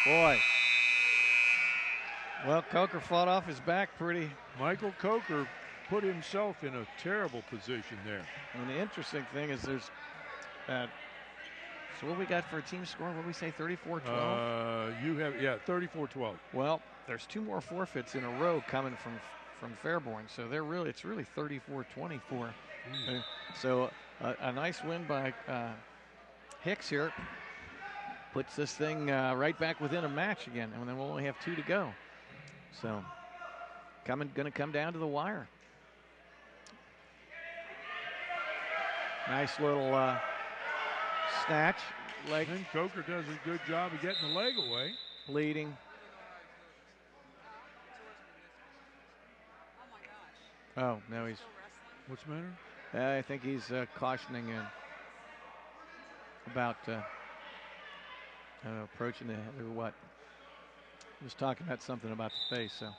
Boy. Well, Coker fought off his back pretty.
Michael Coker put himself in a terrible position there.
And the interesting thing is there's so what we got for a team score? What did we say, 34-12?
You have, 34-12.
Well, there's 2 more forfeits in a row coming from Fairborn, so it's really 34-24. So a nice win by Hicks here puts this thing right back within a match again, and then we'll only have 2 to go. So going to come down to the wire. Nice little snatch. Leg.
And Coker does a good job of getting the leg away.
Leading. Oh, no, he's.
What's the matter?
I think he's cautioning about approaching the head or what. He was talking about something about the face, so.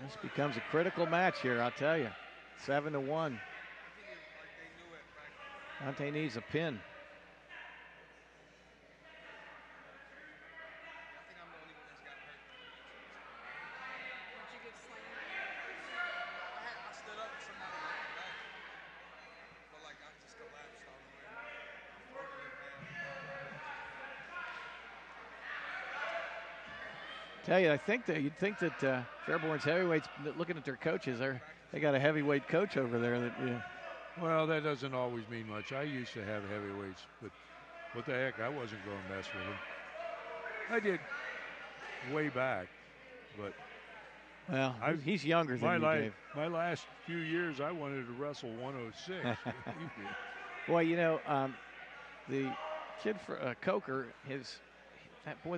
This becomes a critical match here, I'll tell you. 7-1. Dante needs a pin. Tell you, I think that you'd think that Fairborn's heavyweights, looking at their coaches, they got a heavyweight coach over there.
Well, that doesn't always mean much. I used to have heavyweights, but what the heck, I wasn't going to mess with them. I did way back, but
well, he's younger than you, Dave.
My last few years, I wanted to wrestle 106.
Boy, you know, the kid for Coker,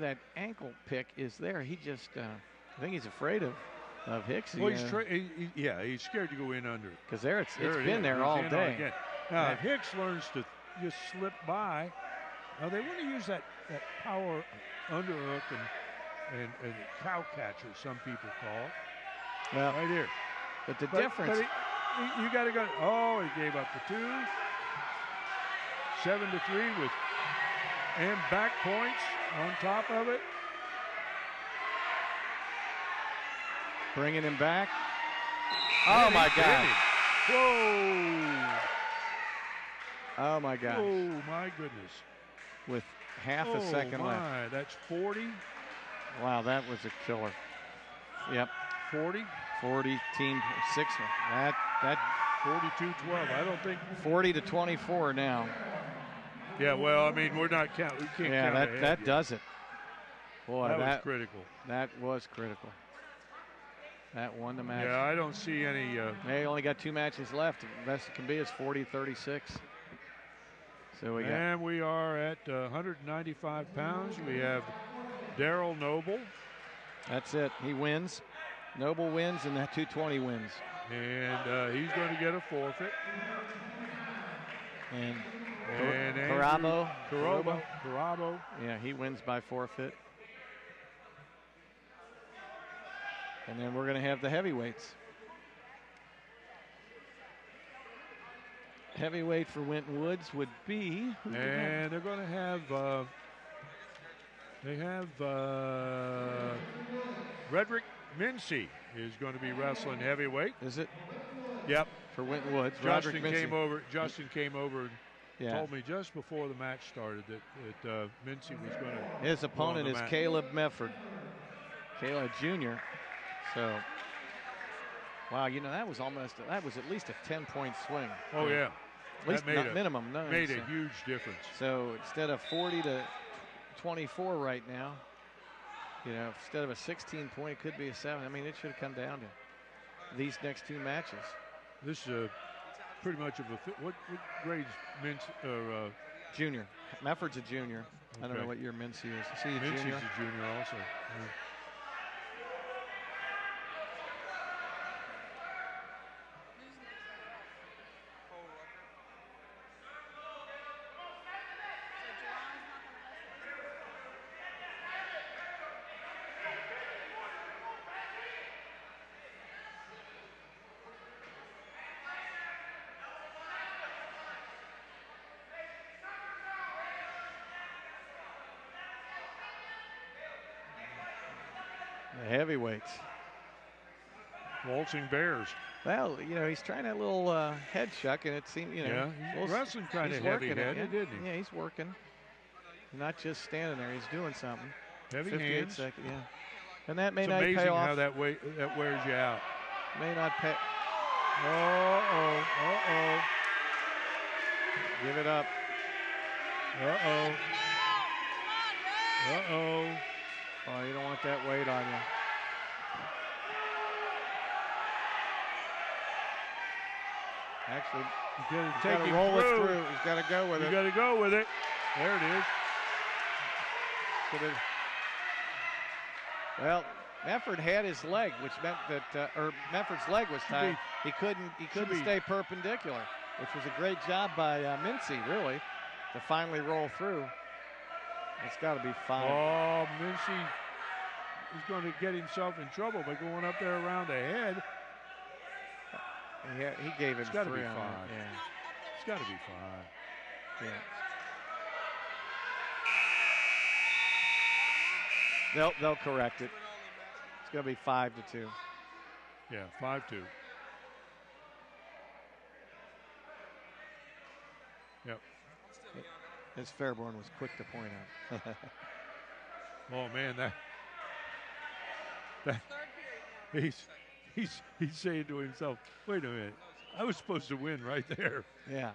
that ankle pick is there. He just, I think he's afraid of Hicks.
Well, he's scared to go in under.
Because it's been there all day.
Now, if Hicks learns to just slip by, now they want to use that power underhook and cow catcher, some people call it.
Well,
right here.
But the difference.
But you got to go. Oh, he gave up the 2. 7-3 with and back points on top of it.
Bringing him back. Oh, my God.
Whoa.
Oh, my gosh.
Oh, my goodness.
With half a second left.
That's 40.
Wow, that was a killer. Yep.
40?
40, team 6. That
42-12. I don't think.
40-24 now.
Yeah, well, I mean, we're not counting. We can't count ahead
that
yet.
does it. Boy,
that was critical.
That was critical. That won the match.
Yeah, I don't see any.
They only got 2 matches left. The best it can be is 40-36. So we
we are at 195 pounds. We have Daryl Noble.
That's it. He wins. Noble wins, and that 220 wins.
And he's going to get a forfeit.
And
Carabo.
Yeah, he wins by forfeit. And then we're going to have the heavyweights. Heavyweight for Winton Woods would be.
And they're going to have. They have Redrick Mincy is going to be wrestling heavyweight.
Is it?
Yep.
For Winton Woods.
Justin came over and
yeah.
told me just before the match started that Mincy was going to.
His opponent is Caleb Mefford. Caleb Jr. So, wow, you know, that was at least a 10-point swing.
Oh, yeah.
At least minimum. No,
made a huge difference.
So instead of 40 to 24 right now, you know, instead of a 16-point, it could be a 7. I mean, it should have come down to these next two matches.
This is pretty much of a what grades Mincy
junior. Mefford's a junior. Okay. I don't know what year Mincy is. Is he a
Mincy's
junior?
a junior also. Yeah.
The heavyweights.
Waltzing Bears.
Well, you know, he's trying a little head shuck, and it seemed, you know.
Yeah, he's wrestling kind of heavy-headed, isn't he?
Yeah, he's working. Not just standing there, he's doing something.
Heavy hands.
Seconds, yeah. And that may
it's
not pay
amazing
off.
how that wears you out.
May not pay.
Uh-oh.
Give it up.
Uh-oh.
Oh, you don't want that weight on you. Actually,
you
got to roll it through. He's got to go with it.
You got to go with it. There it is.
Well, Mefford had his leg, which meant that Mefford's leg was tied. He couldn't stay perpendicular, which was a great job by Mincy, really, to finally roll through. It's got to be 5.
Oh, Mincy is going to get himself in trouble by going up there around the head.
Yeah, he gave him 3.
It's got to be 5.
Yeah.
It's got to be 5.
Yeah. They'll correct it. It's going to be 5-2.
Yeah, 5-2. Yep.
As Fairborn was quick to point out.
Oh man, that he's saying to himself, "Wait a minute, I was supposed to win right there."
Yeah.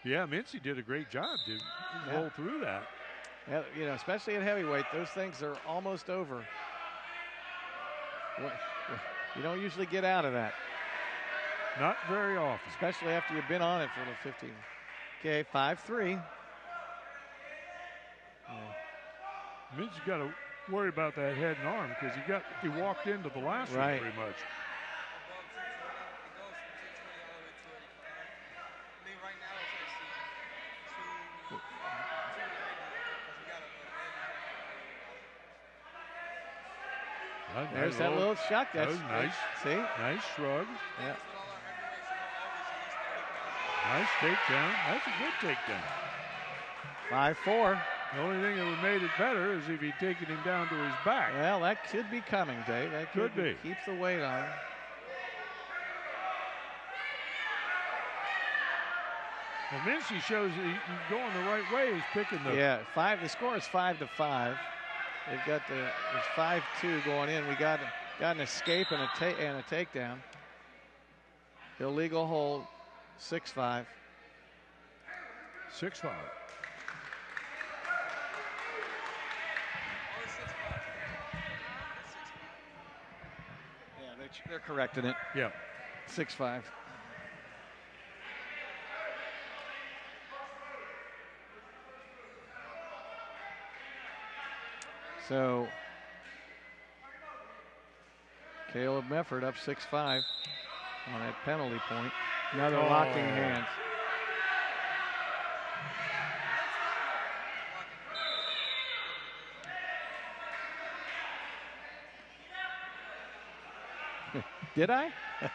Yeah, Mincy did a great job to roll through that.
Yeah, you know, especially at heavyweight, those things are almost over. You don't usually get out of that.
Not very often.
Especially after you've been on it for the 15. Okay, 5-3.
Mincy's got to worry about that head and arm because he walked into the last one pretty much.
There's that little shuck.
That was nice.
See?
Nice shrug.
Yeah.
Nice takedown. That's a good takedown.
5-4.
The only thing that would have made it better is if he'd taken him down to his back.
Well, that could be coming, Dave. That
could be.
Keeps the weight on him.
Well, Mincy shows that he's going the right way. He's picking the.
Yeah, 5. The score is 5-5. They've got it's 5-2 going in. We got an escape and a takedown. Illegal hold, 6-5.
6-5.
Yeah, they're correcting it.
Yeah.
6-5. So Caleb Mefford up 6-5 on that penalty point. Another locking hands. Did I? What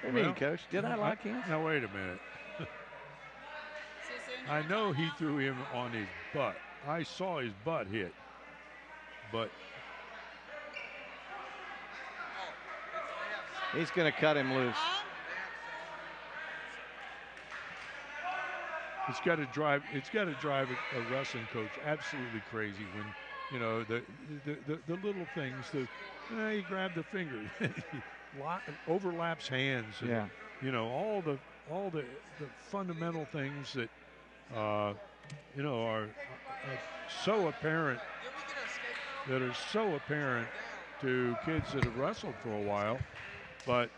do you mean, Coach? Did I lock hands?
Now, wait a minute. I know he threw him on his butt. I saw his butt hit. But
he's going to cut him loose.
It's got to drive a wrestling coach absolutely crazy when, you know, the little things. He grabbed the finger, overlaps hands. And,
yeah.
You know, all the fundamental things that you know are so apparent, that are so apparent to kids that have wrestled for a while, but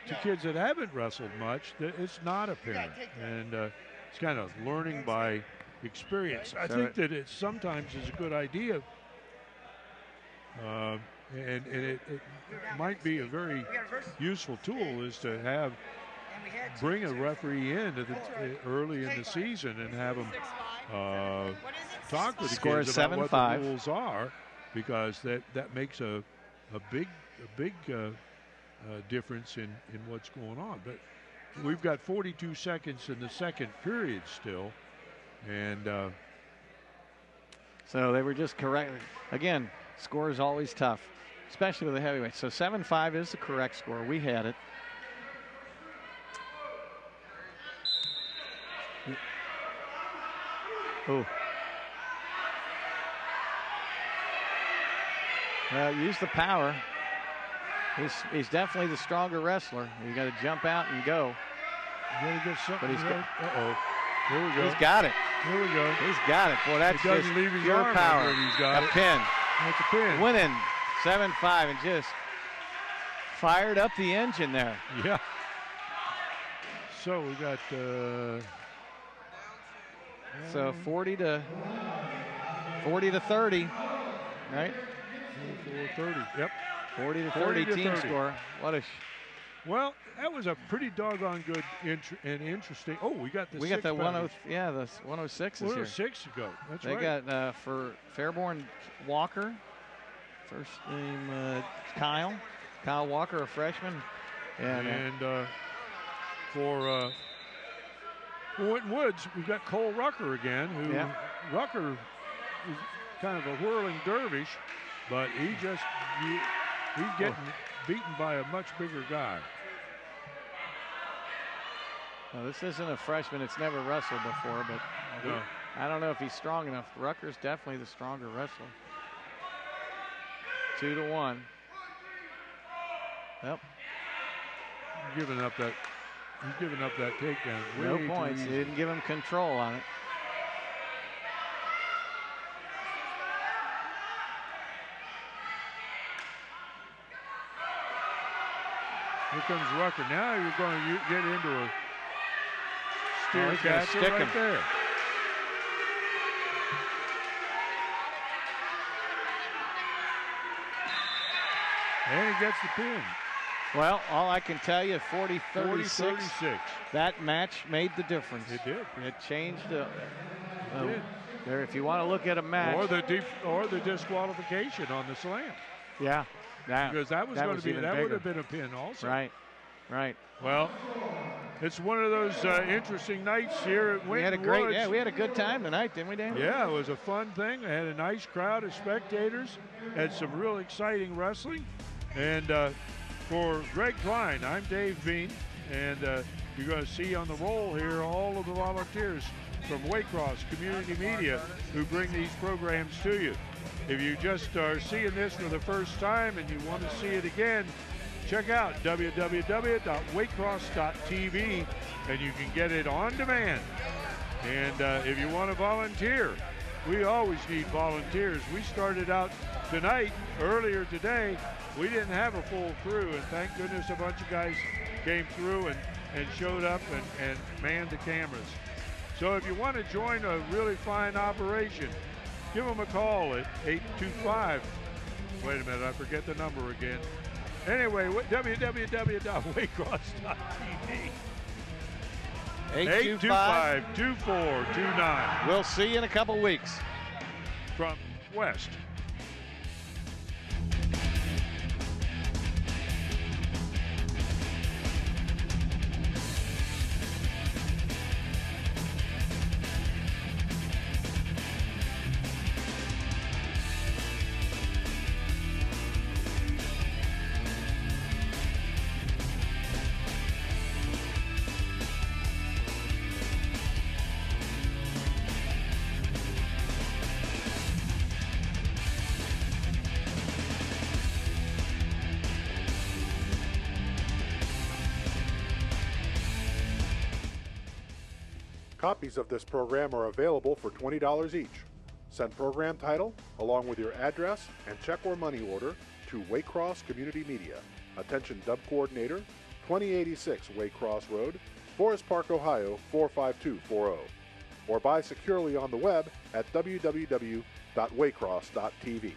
to kids that haven't wrestled much, it's not apparent. And it's kind of learning by experience. I think that it sometimes is a good idea, and it might be a very useful tool, is to bring a referee in early in the season and have them talk with the kids about what the rules are, because that makes a big difference in what's going on. But we've got 42 seconds in the second period still, and
so they were just correct. Again, score is always tough, especially with the heavyweights. So 7-5 is the correct score. We had it. Oh. Well, use the power. He's definitely the stronger wrestler. You got to jump out and go.
You got to get something.
But
uh-oh. Here we go.
He's got it.
Here we go.
He's got it. Boy, that's just pure power.
He's got
a pin.
That's a pin.
Winning 7-5 and just fired up the engine there.
Yeah. So we got
so 40 to 30, right?
30. Yep.
40 to 30 team score. What a
well, that was a pretty doggone good and interesting. Oh, we got the
10. The 106 is here.
106 to go. That's
they
right.
They got for Fairborn Walker, first name Kyle Walker, a freshman,
and for Winton Woods, we've got Cole Rucker again. Rucker is kind of a whirling dervish, but he's getting beaten by a much bigger guy.
Well, this isn't a freshman. It's never wrestled before, but
no.
I don't know if he's strong enough. Rucker's definitely the stronger wrestler. 2-1. Yep.
He's giving up that takedown.
No points. He didn't give him control on it.
Here comes Rucker. Now you're going to get into a steer catcher right there. And he gets the pin.
Well, all I can tell you, 40-36. That match made the difference.
It did.
It changed there. If you want to look at a match,
or the disqualification on the slam.
Yeah.
Because that would have been a pin also.
Right.
Well, it's one of those interesting nights here at Winton Woods.
We had a good time tonight, didn't we, Dan?
Yeah, it was a fun thing. I had a nice crowd of spectators. Had some real exciting wrestling. And for Greg Klein, I'm Dave Bean, and you're going to see on the roll here all of the volunteers from Waycross Community Media who bring these programs to you. If you just are seeing this for the first time and you want to see it again, check out www.waycross.tv and you can get it on demand. And if you want to volunteer, we always need volunteers. We started out tonight, earlier today, we didn't have a full crew, and thank goodness a bunch of guys came through and showed up and manned the cameras. So if you want to join a really fine operation, give them a call at 825. Wait a minute, I forget the number again. Anyway, www.waycross.tv. 825-2429.
We'll see you in a couple weeks.
From West.
Copies of this program are available for $20 each. Send program title along with your address and check or money order to Waycross Community Media. Attention Dub Coordinator, 2086 Waycross Road, Forest Park, Ohio 45240. Or buy securely on the web at www.waycross.tv.